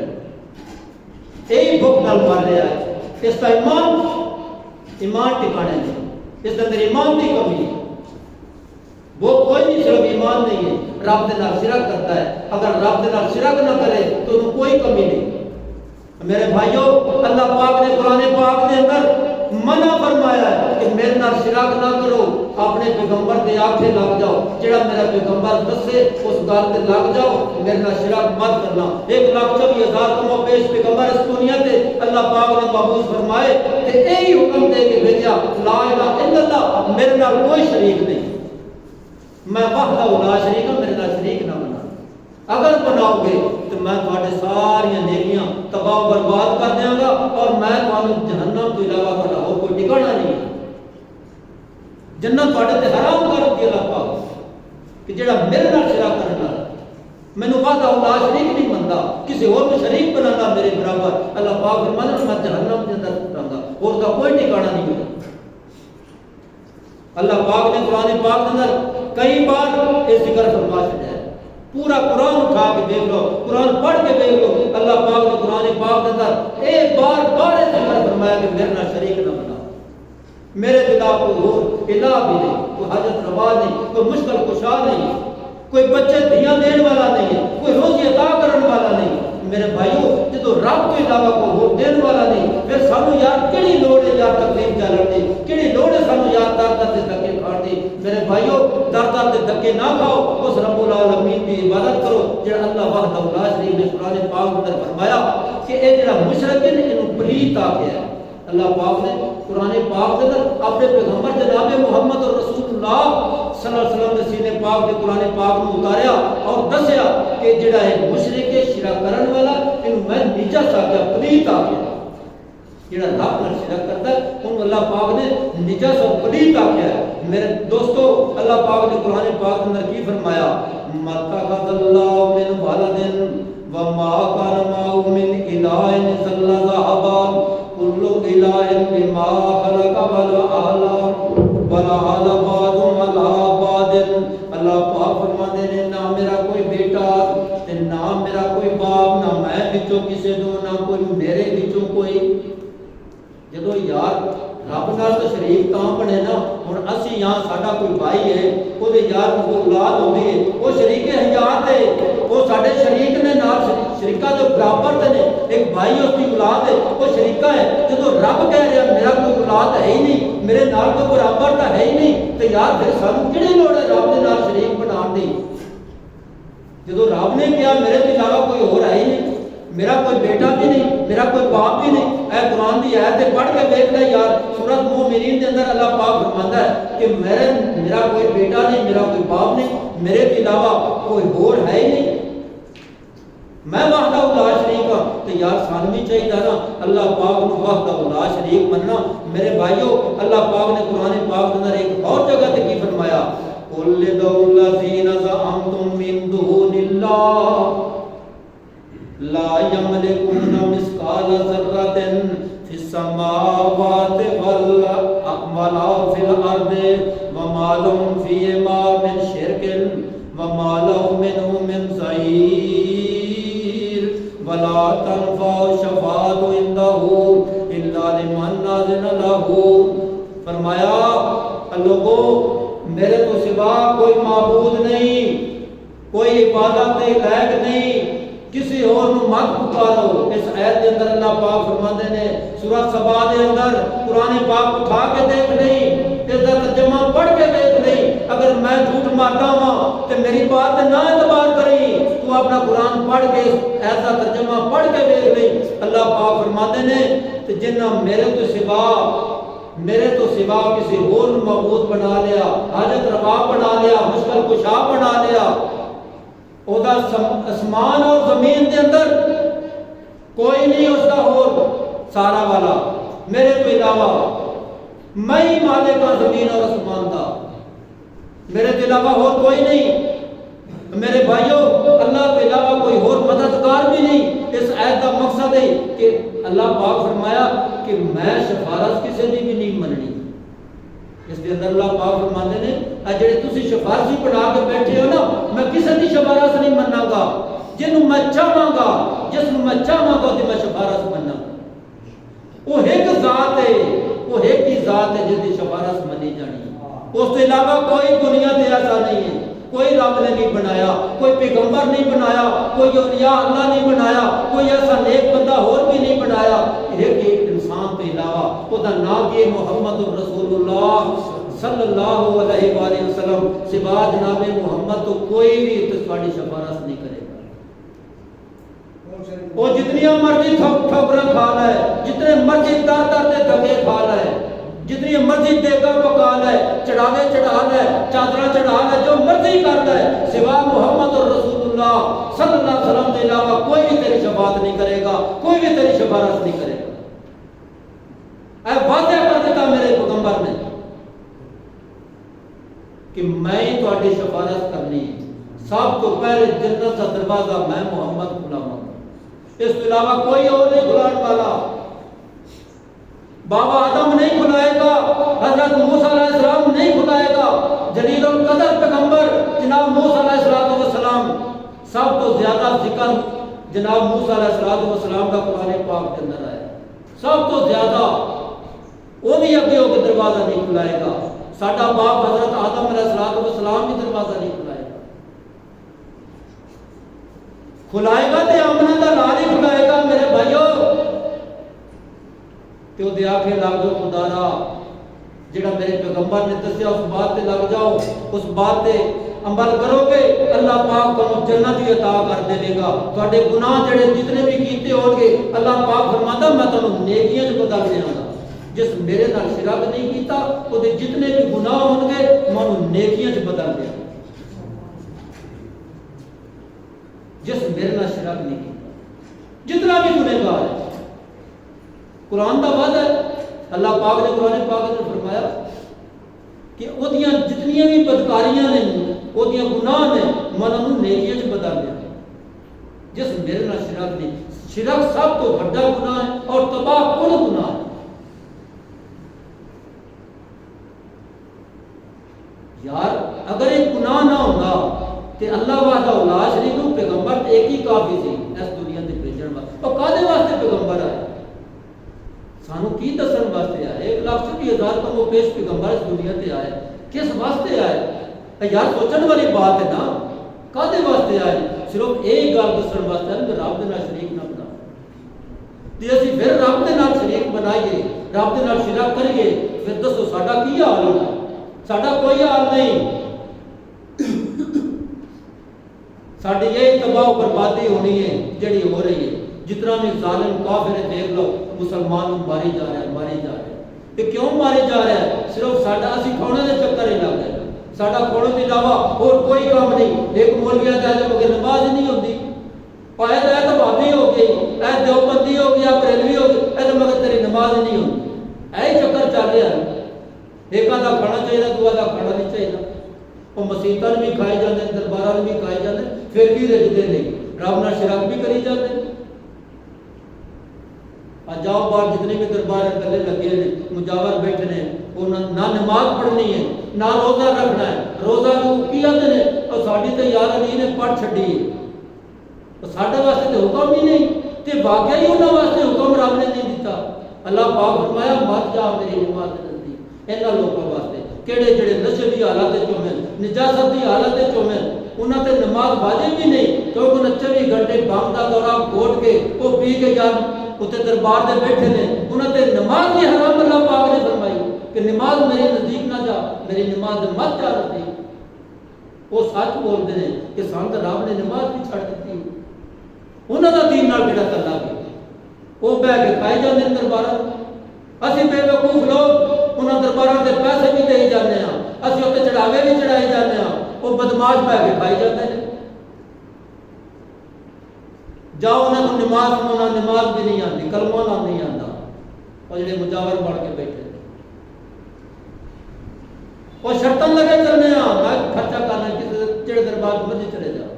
S1: یہی بھوک نال مار رہا ہے. اس کا ایمان ٹکانے نہیں، اس کے اندر ایمان کی کمی ہے. وہ کوئی نہیں، صرف ایمان نہیں ہے، رب دے نال شرک کرتا ہے. اگر رب دے نال شرک نہ کرے تو انہوں کوئی کمی نہیں. میرے بھائیوں، اللہ پاک نے قرآن پاک کے اندر منع فرمایا ہے کہ میرے نال شراک نہ کرو، اپنے پیغمبر دے آکھے لگ جاؤ، جڑا میرا پیغمبر دسے اس گل تے لگ جاؤ، میرے نال شراک مت کرنا۔ 1,24,000 کم و بیش پیغمبر اس دنیا تے اللہ پاک نے مبعوث فرمائے تے یہی حکم دے کے بھیجا لا الہ الا اللہ، میرے نال کوئی شریک نہیں، میں وحدہ لا شریک ہوں، میرے نال شریک نہ بنا۔ اگر بناؤ گے تو میں تھوڑے ساری نیکیاں تباہ و برباد کر دیاں گا اور میں تھانوں جہنم تو علاوہ تھوڑا اور کوئی ٹھکانا نہیں ہے۔ جنت تھوڑے تے حرام کر دی اللہ پاک کہ جڑا میرے نال شراک کرن والا مینوں وحدہ لا شریک نہیں مندا، کسی اور کو شریک بنانا میرے برابر، اللہ پاک فرماتا میں جہنم کے اندر ڈالوں گا، اور کا کوئی ٹھکانا نہیں ہوگا۔ اللہ پاک نے قرآن پاک کے اندر کئی بار یہ ذکر فرما چکا ہے۔ پورا قرآن اٹھا کے دیکھ لو، قرآن پڑھ کے دیکھ لو، اللہ پاک نے قرآن پاک کے اندر ایک بار ذکر فرمایا کہ میرے نال شریک نہ بنا، میرے خلاف کوئی اور الہ بھی نہیں، کوئی حاجت روا نہیں، کوئی مشکل کشا نہیں، کوئی بچے دیاں دین والا نہیں ہے، کوئی روزی عطا کرن والا نہیں۔ میرے بھائیو جدو رب کے علاوہ کوئی اور دین والا نہیں، پھر سانو یار کیڑی لوڑ ہے یار تکلیف چلن دی، کیڑی لوڑ ہے سانو یار در در دے دھکے کھان دی۔ میرے بھائیو در در دے دھکے نہ کھاؤ، اس رب العالمین کی عبادت کرو جڑا اللہ وحدہ لا شریک نے قرآن پاک اندر فرمایا کہ اے جڑا مشرک ہے انہوں پلیت آکھیا ہے۔ اللہ پاک نے قرآن پاک کے اندر اپنے پیغمبر جناب محمد رسول اللہ صلی اللہ علیہ وسلم نے سینے پاک کے قرآن پاک میں اتاریا اور دسیا کہ جڑا ہے مشرک شرک کرن والا انہوں میں نجس آکھیا، پلیت آکھیا۔ جڑا رب نال شرک کرتا ہے انہوں اللہ پاک نے نجس اور پلیت آکھیا ہے۔ میرے دوستو اللہ پاک نے قرآن پاک کے اندر کی فرمایا مَتَّخَذَ اللَّهُ مِنْ وَلَدٍ وَمَا كَانَ مَعَهُ مِنْ إِلَٰهٍ إِلَّا ذَهَبَ كُلُّ إِلَٰهٍ بِمَا خَلَقَ وَلَعَلَ بَعْضُهُمْ عَلَىٰ بَعْضٍ۔ اللہ پاک فرماتے ہیں نہ میرا کوئی بیٹا نہ میرا کوئی باپ، نہ میں بچوں کسی دو، نہ کوئی میرے بچوں کوئی۔ جدو یار رب نال تو شریک تاں بنے نا، ہن اسی یہاں ساڈا کوئی بھائی ہے او دے یار کو اولاد ہوندی ہے، او شریک حیات ہے، او ساڈے شریک نے نال شریکاں دے برابر تے نے، ایک بھائی اس دی اولاد ہے او شریکا ہے۔ جدو رب کہہ رہا میرا کوئی اولاد ہے ہی نہیں، میرے نال کوئی برابر تا ہے ہی نہیں، تے یار پھر سانوں کیڑی لوڑ ہے رب دے نال شریک بنان دی؟ جدو رب نے کہا میرے تو علاوہ کوئی اور ہے ہی نہیں، میرا کوئی بیٹا بھی نہیں، میرا کوئی باپ بھی نہیں۔ اے قرآن دی آیت پڑھ کے دیکھ لے یار، سورۃ مومنین دے اندر اللہ پاک فرماتا ہے کہ میرا کوئی بیٹا نہیں، میرا کوئی باپ نہیں، میرے کے علاوہ کوئی اور ہے ہی نہیں، میں وحدہ لا شریک ہوں۔ تو یار سانوں بھی چاہیے نا اللہ پاک کو وحدہ لا شریک مننا۔ میرے بھائیو اللہ پاک نے قرآن پاک کے اندر ایک اور جگہ تے کی فرمایا قُلْ ادْعُوا الَّذِينَ زَعَمْتُم مِّن دُونِ اللَّهِ لا يملكون مثقال ذرة في السماوات ولا في الأرض وما لهم فيهما من شرك وما له منهم من ظهير ولا تنفع الشفاعة عنده إلا لمن أذن له۔ فرمایا لوگوں میرے تو سوا کوئی معبود نہیں، کوئی عبادت کے لائق نہیں، کسی اور نو مت پکارو۔ اس آیت کے اندر اللہ پاک فرماتے ہیں سورہ سبا دے اندر قرآن پاک اٹھا کے دیکھ نہیں، اس کا ترجمہ پڑھ کے دیکھ نہیں۔ اگر میں جھوٹ مارتا ہوں تو میری بات نہ اعتبار کری، تو اپنا قرآن پڑھ کے ایسا ترجمہ پڑھ کے دیکھ نہیں۔ اللہ پاک فرماتے ہیں کہ جنہ میرے تو سوا کسی اور معبود بنا لیا، حاجت روا بنا لیا، مشکل کشا بنا لیا، اودا اسمان اور زمین دے اندر کوئی نہیں اس کا اور سارا والا میرے تو علاوہ، میں ہی مالک ہوں زمین اور اسمان کا، میرے تو علاوہ اور کوئی نہیں۔ میرے بھائیوں اللہ کے علاوہ کوئی اور مددگار بھی نہیں۔ اس آیت کا مقصد ہے کہ اللہ پاک فرمایا کہ میں سفارش کسی دی بھی نہیں مننی۔ اس کے اندر اللہ پاک فرماتے ہیں جڑے تسی سفارشی بنا کے بیٹھے ہو نا، میں کسی دی سفارش نہیں مننا گا، جنوں میں چاہاں گا، جس نوں میں چاہاں گا تے میں سفارش مننا۔ وہ ایک ذات ہے، وہ ایک ہی ذات ہے جس دی سفارش منی جانی، اس کے علاوہ کوئی دنیا تے ایسا نہیں ہے، کوئی رب نے نہیں بنایا، کوئی پیغمبر نہیں بنایا، کوئی اولیاء اللہ نہیں بنایا، کوئی ایسا نیک بندہ اور بھی نہیں بنایا۔ ایک انسان کے علاوہ وہ دا نام یہ محمد رسول اللہ صلی اللہ علیہ وآلہ وسلم، سوا جناب محمد تو کوئی بھی تسواڑی شفارت نہیں کرے گا۔ وہ جتنی مرضی ٹھوکریں کھا لے، جتنے مرضی در در دے دھکے کھا لے، جتنی مرضی دیگا پکا لے، چڑھاوے چڑھا لے، چادرہ چڑھا لے، جو مرضی کر لے، سوا محمد رسول اللہ صلی اللہ علیہ وسلم کے علاوہ کوئی بھی تیری شفاعت نہیں کرے گا، کوئی بھی تیری شفاعت نہیں کرے گا۔ اے واضح کر دیتا میرے پیغمبر نے کہ میں ہی تہاڈی شفاعت کرنی ہے، سب تو پہلے جنت کا دروازہ میں محمد کھلاواں گا، اس کے علاوہ کوئی اور نہیں کھلانے والا۔ بابا آدم نہیں کھلائے گا، حضرت موسیٰ علیہ السلام نہیں کھلائے گا، جلیل القدر پیغمبر جناب موسیٰ علیہ السلام، سب تو زیادہ ذکر جناب موسیٰ علیہ السلام کا قرآن پاک کے اندر ہے، سب تو زیادہ وہ بھی اگے ہو کے دروازہ نہیں کھلائے گا۔ ساڈا باپ حضرت آدم علیہ السلام بھی دروازہ نہیں کھلائے گا، کھلائے گا تے آمنہ دا نال ہی کھلائے گا میرے بھائیو۔ تے او دے آکھے لگ جو خدا را جڑا میرے پیغمبر نے دسیا اس بات تے لگ جاؤ، اس بات تے عمل کرو گے، اللہ پاک تمہیں جنت ہی عطا کر دے گا۔ تواڈے گناہ جڑے جتنے بھی کیتے ہون گے اللہ پاک فرماتا میں تمہیں نیکیاں وچ بدل دیاں گا۔ جس میرے نال شرک نہیں کیتا او دے جتنے بھی گناہ ہون گے میں انہوں نیکیاں وچ بدل دیاں گا۔ جس میرے نال شرک نہیں کیتا جتنا بھی گنہگار ہے، قرآن دا وعدہ ہے، اللہ پاک نے قرآن پاک نے فرمایا کہ وہ دیاں جتنی بھی بدکاریاں نے، وہ دیاں گناہ نے، میں انہوں نیکیاں وچ بدل دیاں گا۔ جس میرے نال شرک نہیں، شرک سب تو بڑا گناہ ہے اور تباہ کن گناہ ہے۔ یار اگر ایک گناہ نہ ہوگا تے اللہ وحدہ لا شریک نو پیغمبر تے ایک ہی کافی سی اس دنیا تے بھیجن واسطے۔ او کادے واسطے پیغمبر آئے؟ سانو کی دسن واسطے آئے؟ 1,40,000 کم و بیش پیغمبر اس دنیا تے آئے، کس واسطے آئے؟ یار سوچن والی بات ہے نا، کادے واسطے آئے؟ صرف ایک گل دسن واسطے ہے کہ رب دے نال شریک نہ بنا، تے اسی پھر رب دے نال شریک بنائیے، رب دے نال شرک کریے، پھر دسو ساڈا کی حال ہونا؟ ساڈا کوئی حال نہیں، ساڈی یہی تباہ و بربادی ہونی ہے جڑی ہو رہی ہے۔ جتنا بھی ظالم کافر ہے دیکھ لو، مسلمان ماری جا رہے ہیں، ماری جا رہے ہیں۔ کہ کیوں ماری جا رہے ہیں؟ صرف ساڈا اسی کھونے دے چکر ہی لگ گئے، ساڈا کھونے کے علاوہ اور کوئی کام نہیں۔ ایک مولوی آتا ہے کہ نماز ہی نہیں ہوتی، پائے تو ہے تو بھابی ہو گئی، اے دیوبندی ہو گیا، بریلوی ہو گئی، اے تو مگر تیری نماز ہی نہیں ہوتی، اے چکر چل رہا ہے۔ ایک آدھا کھانا چاہیے، دو آدھا کھانا نہیں چاہیے۔ وہ مسیطاں بھی کھائے جاتے ہیں، درباراں بھی کھائے جاتے ہیں، پھر بھی رجدے نہیں، رب نال شرک بھی کری جاتے ہیں۔ جاؤ باہر جتنے بھی دربار گلے لگے ہیں، مجاور بیٹھے ہیں، وہ نہ نماز پڑھنی ہے نہ روزہ رکھنا ہے۔ روزہ جو کی آتے ہیں اور ساڈی تے یار علی نے پڑھ چھڈی ہے، ساڈے واسطے تو حکم ہی نہیں، تے واقعی انہاں واسطے حکم رب نے نہیں دیتا۔ اللہ پاک فرمایا مت جا میری نماز دے نزدیک، انہاں لوکاں واسطے کہڑے جڑے نشے دی حالت وچ ہوویں، نجاست دی حالت وچ ہوویں، انہاں تے نماز واجب ہی نہیں، کیونکہ 24 گھنٹے بام دا دورہ گھوٹ کے وہ پی کے جان اتنے دربار دے بیٹھے نے، انہوں نے نماز بھی حرام اللہ پاک نے فرمائی کہ نماز میرے نزدیک نہ جا، میری نماز مت جا نزدیک۔ وہ سچ بولتے ہیں کہ سانت رب نے نماز بھی چھڑ دیتی، انہوں کا دین نال کیڑا کرنا گیا، وہ بہ کے کھائے جاتے ہیں درباراں۔ اسی بے وقوف لوگ انہوں درباراں کے پیسے بھی دے جانے ہیں، اسی اتنے چڑھاوے بھی چڑھائے جانے ہیں، وہ بدماش بہ کے کھائے جاتے ہیں۔ جاؤ انہوں کو نماز بھی نہیں آتی، کلمہ نہ نہیں آتا، اور جڑے مجاور بڑھ کے بیٹھے وہ شرطن لگے چلنے ہیں، میں خرچہ کرنا کسی جڑے دربار مرضی چلے جاؤ،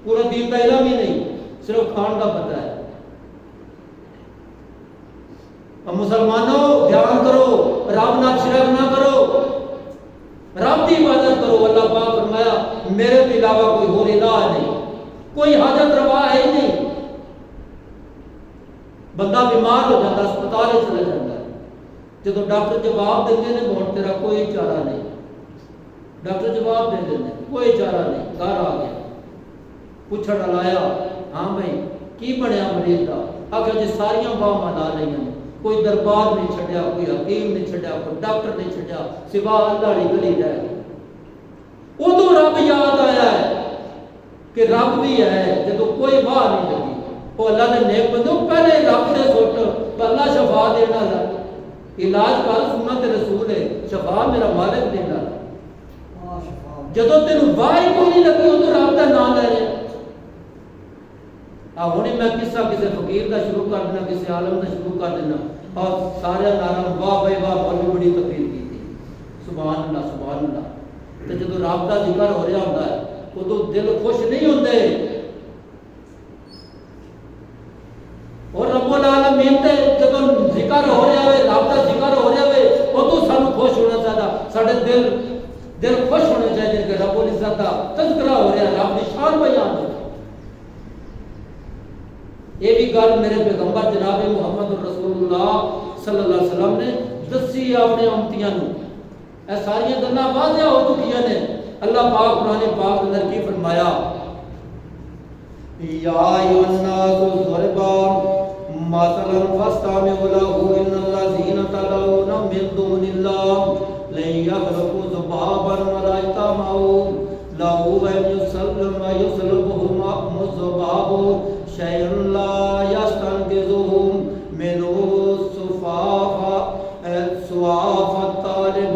S1: پورا دین کا علم ہی نہیں، صرف کھان کا پتہ ہے۔ اور مسلمانوں دھیان کرو، رب نال شرک نہ کرو، رب کی عبادت کرو۔ اللہ پاک فرمایا میرے کے علاوہ کوئی اور الہ نہیں، کوئی حاجت روا ہے ہی نہیں۔ بندہ بیمار ہو جاتا اسپتال چلا جاتا ہے، جب ڈاکٹر جواب دیتے ہیں بہت تیرا کوئی چارہ نہیں، ڈاکٹر جواب دے دیتے ہیں کوئی چارہ نہیں، گھر آ گیا پوچھڑ لایا، ہاں بھائی کی بنیا مریض کا؟ آخر جی ساریاں باہ ملا رہی ہیں، کوئی دربار نہیں چھڈیا، کوئی حکیم نہیں چھڈیا، کوئی ڈاکٹر نہیں چھڈیا، سوا اللہ دی گلی رہ گئی۔ ادو رب یاد آیا ہے کہ رب بھی ہے جدو کوئی واہ نہیں لگی۔ وہ اللہ نے نیک بندے پہلے رب سے سٹ، اللہ شفا دینا ہے، علاج کر سنت رسول ہے، شفا میرا مالک دینا ہے۔ جدو تین واہ کو نہیں لگی ادو رب کا نام لے رہے۔ ہوں میں قصہ کسی فقیر کا شروع کر دینا، کسی عالم کا شروع کر دینا، اور سارے نارا واہ بھائی واہ بڑی بڑی تقریر کی تھی، سبحان اللہ سبحان اللہ۔ تو جدو رب کا ذکر ہو رہا ہوتا ہے ادو دل خوش نہیں ہوتے، اور رب العالمین تے جدو ذکر ہو رہا ہے، رب کا ذکر ہو رہا ہے، ادو سانو خوش ہونا چاہیے، سارے دل خوش ہونے چاہیے کہ رب العزت کا تذکرہ ہو رہا ہے، رب کی شان بیان ہو۔ یہ بھی گل میرے پیغمبر جناب محمد رسول اللہ صلی اللہ علیہ وسلم نے دسی اپنے امتیاں نو، اے ساری گلاں واضح ہو چکی ہیں۔ اللہ پاک قرآن پاک اندر کی فرمایا، یا ایھا الناس ضرب مثلا فاستمعوا له ان الذين تدعون من دون الله لن يخلقوا ذبابا ولا اجتمعوا له وان يسلبهم الذباب شيئا لا يستنقذهم منه ضعف الطالب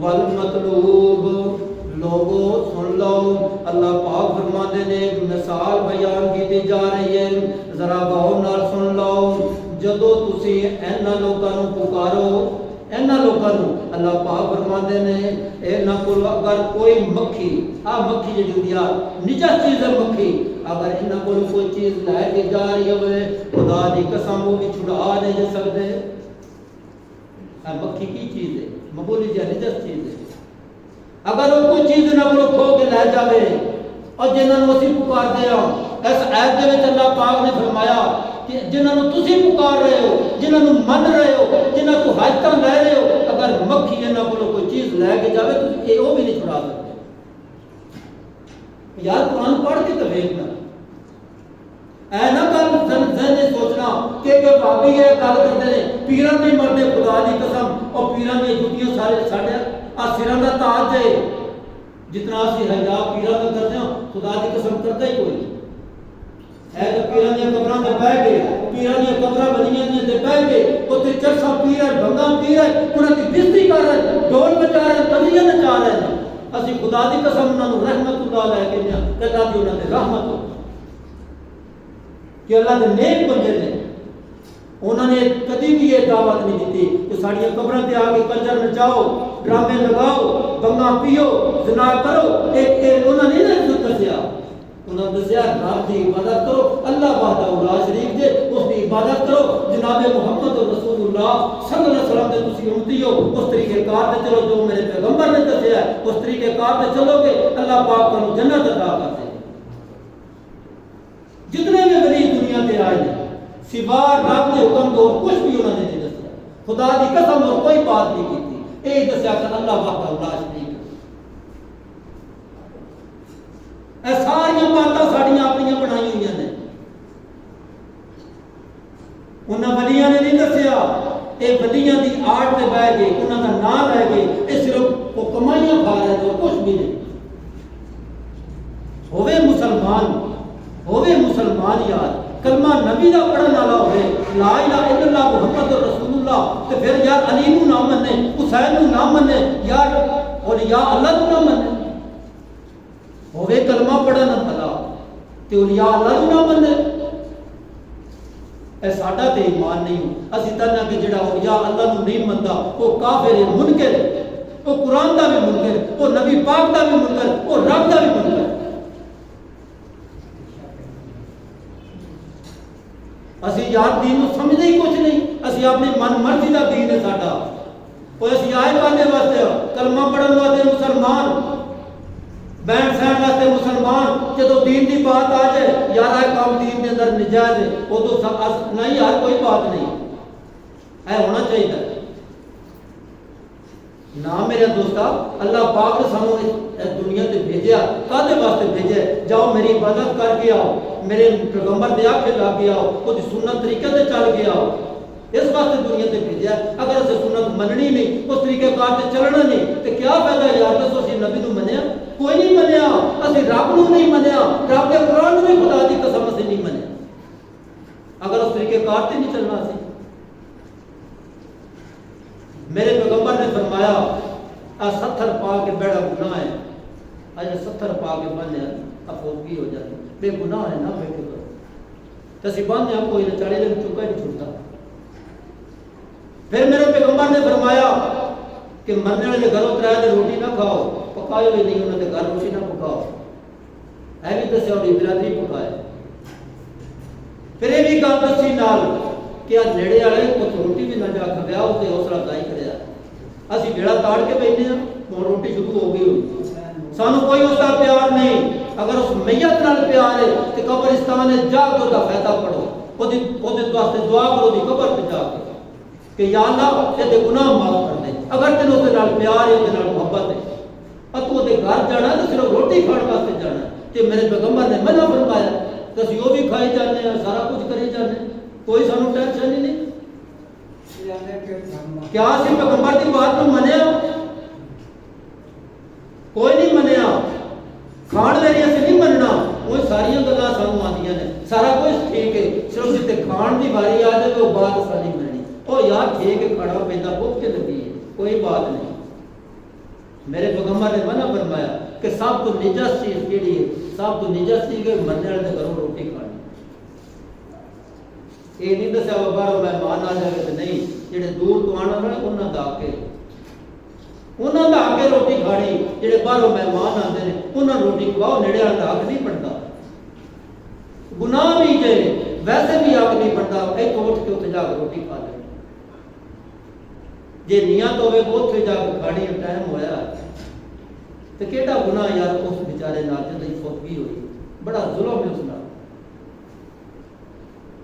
S1: والمطلوب۔ لوگوں سن لو، اللہ پاک فرماتے نے مثال بیان کی جا رہی ہے، ذرا غور نال سن لو۔ جدو تسی اینا لوگاں نو پکارو، اینا لوگاں نو اللہ پاک فرماتے نے اینا کو اگر کوئی مکھی، مکھی جڑی ہوندی ہے نجس چیز ہے مکھی، اگر اینا کو کوئی چیز لے کے جا رہی ہوئے، خدا دی قسم وہ بھی چھڑا نہیں سکتے۔ مکھی کی چیز ہے؟ معمولی جہی نجس چیز ہے۔ اگر وہ کوئی چیز نہ کو کھو کے لے جاوے، اور جنہاں نو اسی پکار دے ہاں، اس آیت دے وچ اللہ پاک نے فرمایا کہ جنہاں نو تسی پکار رہے ہو، جنہاں نو من رہے ہو، جنہاں تو حاجتاں لے رہے ہو، اگر مکھی انہاں کو کوئی چیز لے کے جاوے تو یہ وہ بھی نہیں چھڑا سکتے۔ یار قرآن پڑھ کے تو دیکھنا، اے نہ کل ذہن سوچنا کہ بھابی یہ گل کرتے ہیں پیران نہیں مرتے، خدا دی قسم، اور پیران دی جُتیاں سارے ساڈے سراں دا تاج ہے، جتنا اسی حیا پیران دا کرتے ہیں خدا دی قسم کرتا ہی کوئی نہیں۔ اے تو پیران دی قبراں تے بیٹھ کے، پیران دی قبراں بنیاں تے بیٹھ کے اوتے چرسا پیر ہے، بھنگا پیر ہے، انہاں دی بےزتی کر رہے ہیں، ڈھول بجا رہے ہیں، تلیاں نچا رہے ہیں۔ اسی خدا دی قسم انہاں نو رحمت اللہ لے کے دیا کہ اللہ دی انہاں تے رحمت ہو، کہ اللہ دے نیک بندے نے، انہوں نے کدی بھی یہ دعوت نہیں دیتی کہ ساڑیاں قبروں تے آ کے کنجر نچاؤ، ڈرامے لگاؤ، بنگا پیو، زنا کرو۔ انہوں نے نہیں دسیا، انہوں نے دسیا رب دی عبادت کرو، اللہ وحدہ لا شریک دے اس دی عبادت کرو، جناب محمد رسول اللہ صلی اللہ علیہ وسلم دے تسی امتی ہو، اس طریقے کار تے چلو جو میرے پیغمبر نے دسیا ہے، اس طریقے کار تے چلو گے اللہ پاک تمہیں جنت عطا کر دے۔ جتنے بھی ولی دنیا تے آئے ہیں سوا رب کے حکم تو اور کچھ بھی انہوں نے نہیں دسیا، خدا دی قسم اور کوئی بات نہیں کی تھی، یہی دسیا کہ اللہ وحدہ لا شریک۔ اے ساری باتاں ساڑیاں اپنیاں بنائی ہوئی ہیں، انہاں ولیاں نے نہیں دسیا، اے ولیاں دی آڑ تے بہ گئے، انہاں دا نام لے گئے، اے صرف وہ کمائیاں کھا رہے ہیں، کچھ بھی نہیں۔ ہوئے مسلمان یار، کلمہ نبی دا پڑھن والا ہوئے، لا الہ الا اللہ محمد رسول اللہ، تے پھر یار علی نو نہ مننے، حسین نو نہ مننے، یار اولیاء اللہ نو نہ مننے۔ ہوئے کلمہ پڑھن والا تے اولیاء اللہ نو نہ مننے، اے ساڈا تے ایمان نہیں ہو۔ اسی تنہا کہ جڑا اولیاء اللہ نو نہیں مندا وہ کافر ہے، منکر ہے، وہ قرآن دا بھی منکر ہے، وہ نبی پاک دا بھی منکر ہے، وہ رب دا بھی منکر ہے۔ اسی یار دین کو سمجھتے ہی کچھ نہیں، اسی اپنی من مرضی کا دین ہے ساڈا، اور اسی آئے کانے واسطے کلمہ پڑھن واسطے مسلمان، بہن سہن واسطے مسلمان، جدو دین دی بات آ جائے یار آئے کام دین کے اندر نجائز ہے، وہ تو نہیں یار کوئی بات نہیں، اے ہونا چاہیے نہ میرے دوستا۔ اللہ پاک نے سانو اس دنیا تے بھیجیا، کادے واسطے بھیجے؟ جاؤ میری عبادت کر کے آؤ، میرے پیغمبر دے آکھے لگ کے آؤ، وہ سنت طریقے سے چل کے آؤ۔ اس واسطے دنیا سے بھیجا. اگر اسے سنت مننی نہیں، اس طریقے کار سے چلنا نہیں تو کیا فائدہ یار؟ دسو اسی نبی نو منیا؟ کوئی نہیں منیا. اسی رب نو نہیں منیا، رب کے قرآن بھی خدا دی قسم اسی نہیں منیا اگر اس طریقے کار سے نہیں چلنا. سی میرے پیغمبر نے فرمایا 70 پا کے بیڑا گناہ ہے. اج 70 پا کے بنیا افوکی ہو جاتی، بے گناہ ہے نہ بے گناہ. اسی باندھے ہم کوئی نہ 40 دن چکا ہی نہیں چھوٹتا. پھر میرے پیغمبر نے فرمایا کہ مرنے والے گھروں ترائے دے روٹی نہ کھاؤ، پکاؤ بھی نہیں، انہوں نے گھر روٹی نہ پکاؤ. اے بھی دسیا ہوئی برادری پکائے. پھر یہ بھی گل دسی نال کہ نیڑے والے کچھ روٹی بھی نہ جا کھایا، اسے حوصلہ افزائی کریا. اسی بیڑا تاڑ کے بیٹھے ہیں، ہوں روٹی شروع ہو گئی ہوئی، سانو کوئی اس کا پیار نہیں. اگر اس میت نال پیار ہے تو قبرستان ہے، جا کے دا فائدہ پڑھو، وہ واسطے دعا کرو دی قبر پہ جا کے کہ یا اللہ یہ گناہ معاف کر دے. اگر تین اس نال پیار ہے، اس نال محبت ہے، اور تو دے گھر جانا تو صرف روٹی کھان واسطے جانا. تے میرے پیغمبر نے منع فرمایا کہ اسی وہ بھی کھائی جانے ہیں، سارا کچھ کری جانے ہیں، کوئی سانو ٹینشن ہی نہیں. کیا اسی پیغمبر کی بات کو منیا؟ کوئی نہیں منیا. کھان میری اسی نہیں مننا، وہ ساری گلاں سانو آندیاں نے، سارا کچھ ٹھیک ہے، صرف جتے کھان دی باری آ جائے تو بات اساں نہیں مننی. او یار ٹھیک ہے، کھڑا پیندا بھوک کے لگی ہے، کوئی بات نہیں. میرے پیغمبر نے منع فرمایا کہ سب تو نجس چیز کیڑی ہے؟ سب تو نجس چیز ہے مرنے والے دے گھروں روٹی کھانی. یہ نہیں دسیا وہ باہر مہمان آ جائے تو نہیں، جڑے دور تو آنا والے انہاں دا کے روٹی کھانی. جڑے باہروں مہمان آتے ہیں انہاں روٹی کھواؤ، نیڑے والا دا حق نہیں بنتا. گناہ بھی جے ویسے بھی حق نہیں بنتا اتوں اٹھ کے اتنے جا کے روٹی کھا لے. جے نیت ہوے اتنے جا کے کھانی ٹائم ہویا تو کیڑا گناہ یار اس بیچارے نال جدی فوتگی ہوئی، بڑا ظلم ہے اس نال.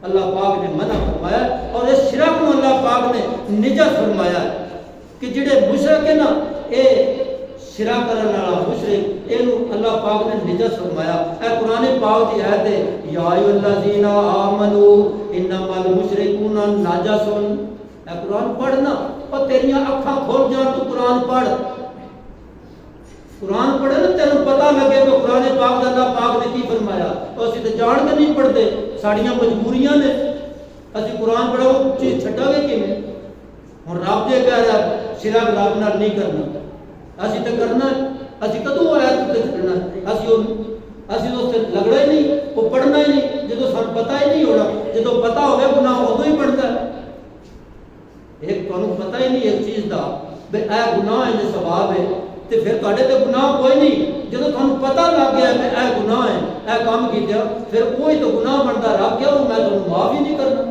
S1: اللہ پاک نے منع فرمایا اور اس شرک کو اللہ پاک نے نجس فرمایا کہ جڑے مشرک ہیں نا، اے شرک کرنے والا مشرک، اینو اللہ پاک نے نجس فرمایا. اے قرآن پاک دی آیت ہے یا ایھا الذین آمنوا انما المشرکون نجس. اے قرآن پڑھنا اور تیریاں اکھاں کھول جان تو قرآن پڑھ. قرآن پڑھے نا تینوں پتہ لگے کہ قرآن پاک دا اللہ پاک نے کی فرمایا. اور اسی تے جان کے نہیں پڑھتے، ساڑیاں مجبوریاں نے. اسی قرآن پڑھو چیز چھٹا گے کیویں؟ ہن رب جے کہہ رہا شرک رب نال نہیں کرنا، اسی تے کرنا. اسی کدوں آیا تے چھڈنا؟ اسی اس سے لگڑا ہی نہیں، وہ پڑھنا ہی نہیں. جدوں سانوں پتہ ہی نہیں ہونا، جدوں پتہ ہوے گناہ ادوں ہی پڑھدا ہے. ایک تانوں پتہ ہی نہیں ایک چیز دا بے اے گناہ ہے، یہ ثواب ہے، تے پھر تواڈے تے گناہ کوئی نہیں. جدوں تانوں پتہ لگ گیا کہ اے گناہ ہے، اے کام کیتا، پھر کوئی تو گناہ بندا رب کیا میں تانوں معاف ہی نہیں کرنا.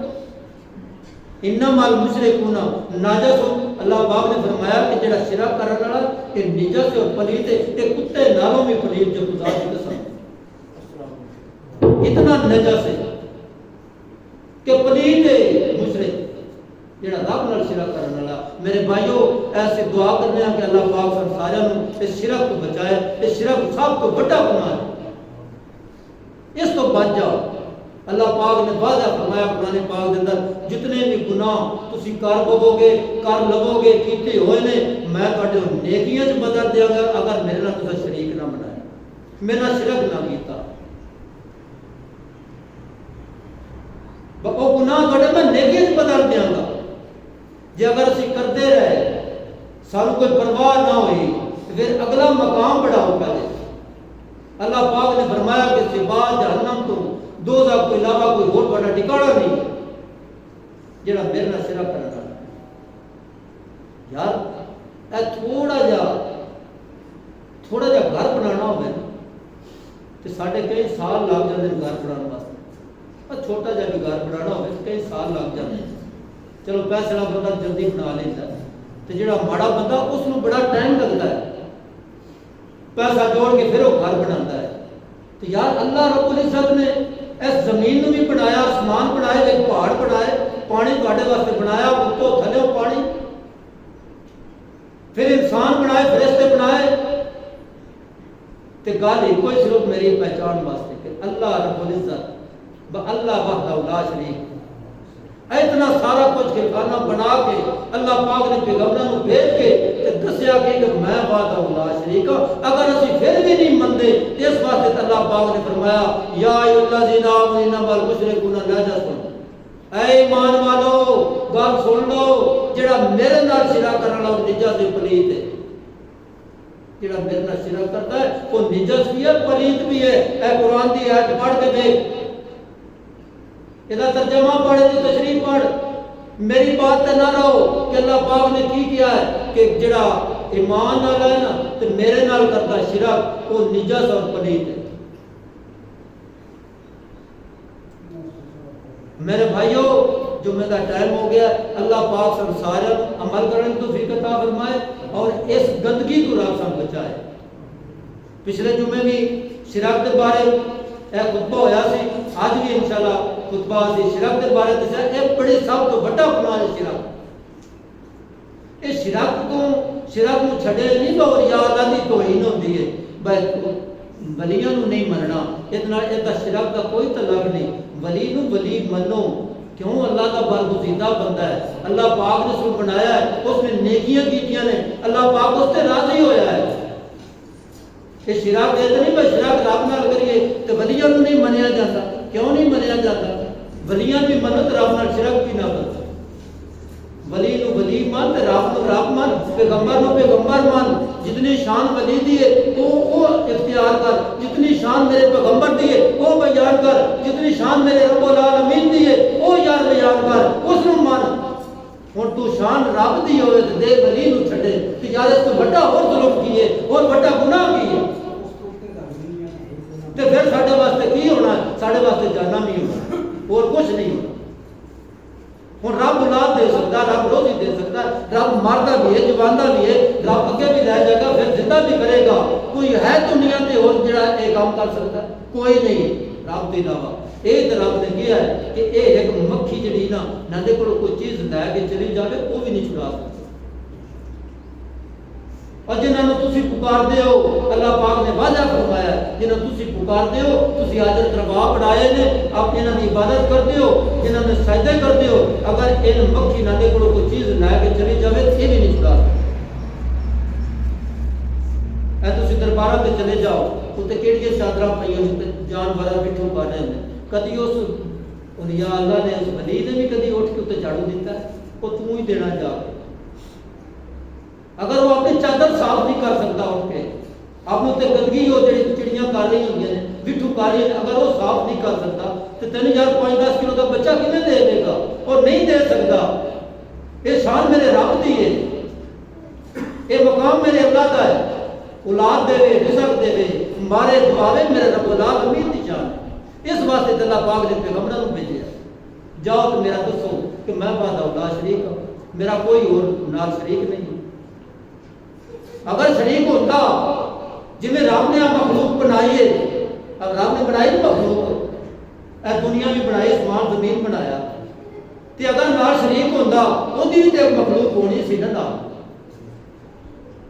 S1: انما المشرکون نجس. اللہ پاک نے فرمایا کہ جڑا شرک کرنے والا یہ نجس اور پلید ہے، یہ کتے نالوں بھی پلید جو خدا کی قسم اتنا نجس ہے کہ پلید ہے مشرک جڑا رب نال شرک کرنے والا. میرے بھائیو ایسے دعا کرنے ہیں کہ اللہ پاک سن سارے اس شرک کو بچائے. اس شرک سب تو بڑا گناہ ہے، اس تو بچ جاؤ. اللہ پاک نے واضح فرمایا قرآن پاک کے اندر جتنے بھی گناہ تسی کر لو گے کیتے ہوئے نے میں تواڈے نیکیاں وچ بدل دیاں گا اگر میرے نال تساں شریک نہ بنایا، میرے نال شرک نہ کیتا. وہ گناہ تواڈے میں نیکیاں وچ بدل دیاں گا. جے اگر اسی کرتے رہے سانوں کوئی پرواہ نہ ہوئی پھر اگلا مقام بڑھاؤ پہلے. اللہ پاک نے فرمایا کہ سوا جہنم تو دوزخ کو علاوہ کوئی اور بڑا ٹھکانہ نہیں جڑا میرے نال شرک کرنا. یار اے تھوڑا جا گھر بنانا ہوئے تو ساڑھے کئی سال لگ جاتے ہیں گھر بنانے واسطے. چھوٹا جا بھی گھر بنانا ہوئے تو کئی سال لگ جاتے ہیں. چلو پیسے والا بندہ جلدی بنا لیتا ہے، تو جڑا ماڑا بندہ اس کو بڑا ٹائم لگتا ہے، پیسہ جوڑ کے پھر وہ گھر بناتا ہے. تو یار اللہ رب العزت نے اس زمین کو بھی بنایا، آسمان بنائے، ایک پہاڑ بنائے، پانی تواڈے واسطے بنایا، اتوں تھلے پانی، پھر انسان بنائے، فرشتے بنائے. تے گل ایک ہی صرف میری پہچان واسطے کہ اللہ رب العزت اللہ وحدہ لا شریک. اتنا سارا کچھ کے کھانا بنا کے اللہ پاک نے پیغمبروں کو بھیج کے تے دسیا کہ میں وحدہ لا شریک اگر اسی پھر بھی نہیں مندے اس واسطے اللہ پاک نے فرمایا یا ایھا الذین آمنوا انما المشرکون نجس اے ایمان والو گل سن لو جڑا میرے نال شرک کرن والا نجس تے پلیت ہے جڑا میرے نال شرک کرتا ہے وہ نجس بھی ہے پلیت بھی ہے اے قرآن دی آیت پڑھ کے دیکھ ترجمہ پڑھے تو تشریح پڑھ میری بات تے نہ رہو کہ اللہ پاک نے کی کیا ہے کہ جڑا ایمان والا ہے نا تے میرے نال کرتا شرک وہ نجس اور پلیت ہے میرے بھائیو جمعہ کا ٹائم ہو گیا اللہ پاک سب سارے عمل کرنے کی توفیق عطا فرمائے اور اس گندگی کو رب سان بچائے پچھلے جمعے بھی شرک کے بارے ایک خطبہ ہویا سی آج بھی انشاءاللہ خطبہ سی شرک کے بارے دسیا ایک بڑے سب تو بڑا گناہ ہے شرک اس شرک نو چھڈے نہیں تو اور یا اللہ دی توہین ہوندی ہے بھائی ولیاں نو نہیں مننا اتنا شرک کا کوئی تعلق نہیں ولی نو ولی منو کیوں اللہ کا برگزیدہ بندہ ہے اللہ پاک نے اس کو بنایا ہے اس نے نیکیاں کیتیاں نے اللہ پاک اس سے راضی ہویا ہے کہ شرک ہے تو نہیں بس شرک رب نال کریے تو ولیاں نو نہیں منیا جاتا کیوں نہیں منیا جاتا ولیاں بھی منو تو رب نال شرک بھی نہ کرو ولی نو ولی مان تے رب نو رب مان پیغمبر نو پیغمبر مان جتنی شان ولی دی ہے وہ اختیار کر جتنی شان میرے پیغمبر دی ہے وہ بیان کر جتنی شان میرے رب العالمین دی ہے وہ یار بیان کر اس نو مان ہن تو شان رب دی ہوئے تے دے ولی نو چھڈے تے یار اس تو بڑا اور ظلم کیے اور بڑا گناہ کیے تے پھر ساڈے واسطے کی ہونا ساڈے واسطے جانا بھی ہونا اور کچھ نہیں ہونا ہوں رب اولاد دے سکتا رب روزی دے سکتا رب مارتا بھی ہے جواندا بھی ہے رب اگے بھی لے جائے گا پھر زندہ بھی کرے گا کوئی ہے دنیا تے اور جڑا یہ کام کر سکتا کوئی نہیں رب کے علاوہ یہ تو رب نے کیا ہے کہ یہ ایک مکھی جڑی نہ دے کول کوئی چیز لے کے چلی جائے وہ بھی نہیں چھڑا سکتا اور جنہوں تسی پکارتے ہو اللہ پاک نے وعدہ فرمایا جنہوں تسی پکارتے ہو تسی اجر تربا بڑھائے نے آپ انہاں دی عبادت کرتے ہو جنہوں نے سجدے کرتے ہو اگر ان مکھی نہ دے کوئی چیز لے کے چلی جائے یہ بھی نہیں چھڑا سکتا اے تسی درباراں تے چلے جاؤ اوتے کیڑیاں چادراں پئیاں تے جانور بٹھو پانے نے کدی اس اولیاء اللہ نے اس ولی نے بھی کدی اٹھ کے اوتے جھاڑو دیتا ہے وہ تو ہی دینا جا کے اگر وہ اپنی چادر صاف نہیں کر سکتا اٹھ کے اپنے تے گندگی ہو جڑی چڑیاں کر رہی ہوندی ہیں بٹھو کر رہی ہیں اگر وہ صاف نہیں کر سکتا تو 3000-5-10 کلو کا بچہ کیویں دے دے گا اور نہیں دے سکتا یہ شان میرے رب دی ہے یہ مقام میرے اللہ کا ہے اولاد دے رزق دے مارے دعاوے میرے رب العالمین دی جان ہے اس واسطے اللہ پاک نے پیغمبروں کو بھیجا جاؤ تو میرا دسو کہ میں وحدہ لا شریک ہوں میرا کوئی اور نال شریک نہیں اگر شریک ہوتا جی میں رب نے مخلوق بنائی ہے اب رب نے بنائی مخلوق اے دنیا بھی بنائی اسمان زمین بنایا تے اگر نال شریک ہوتا وہ بھی تے مخلوق ہونی سی نا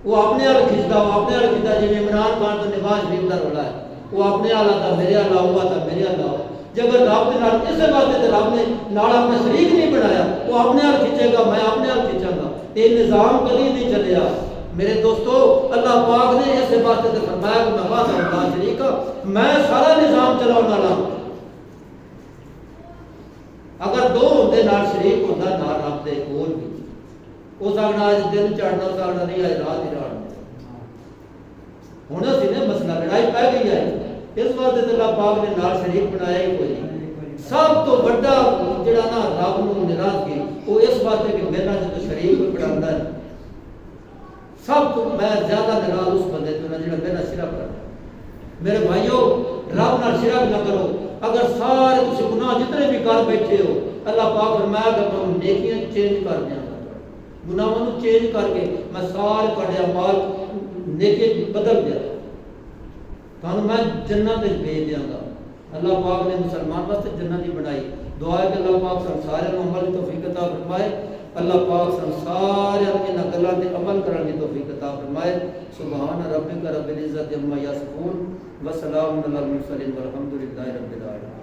S1: وہ اپنے وال کھچتا وہ اپنے وال کھچتا جی عمران خان تو نواز شریف کا رولا ہے وہ اپنے والا تھا میرے والا ہوا تھا میرے والا جب اگر رب کے نال اس واسطے تے رب نے نال اپنا شریک نہیں بنایا وہ اپنے وال کھچے گا میں اپنے وال کھچاں گا یہ نظام کبھی نہیں چلیا میرے دوستو اللہ پاک نے اس واسطے تے فرمایا کہ میں وحدہ لا شریک میں سارا نظام چلاؤن والا اگر دو ہوندے نال شریک ہوندا نال رب دے کول بھی ہو سکنا اج دن چڑھنا ہو سکنا نہیں اج رات ہی رات ہونا سی نے مسئلہ لڑائی پہ گئی ہے اس واسطے تے اللہ پاک نے نال شریک بنایا ہی کوئی نہیں سب تو بڑا جڑا نا رب نو ناراضگی وہ اس واسطے کہ میرا جو شریک کوئی بڑھاوندا ہے سب تو میں زیادہ ناراض اس بندے تو جڑا میرا شرک کرتا میرے بھائیو رب نال شرک نہ کرو اگر سارے تسی گناہ جتنے بھی کر بیٹھے ہو اللہ پاک فرمایا کہ تم نیکیاں چینج کر دیاں گناہوں نو چینج کر کے میں سارے تہاڈے اعمال نیکی بدل دیا تانوں میں جنت وچ بھیج دیاں گا اللہ پاک نے مسلمان واسطے جنت ہی بنائی دعا ہے کہ اللہ پاک سب سارے نو عمل کی توفیق عطا فرمائے اللہ پاک سب سارے اپنے گلاں تے عمل کرنے کی توفیق عطا فرمائے سبحان ربک رب العزت عما یصفون وسلام علی المرسلین والحمد للہ رب العالمین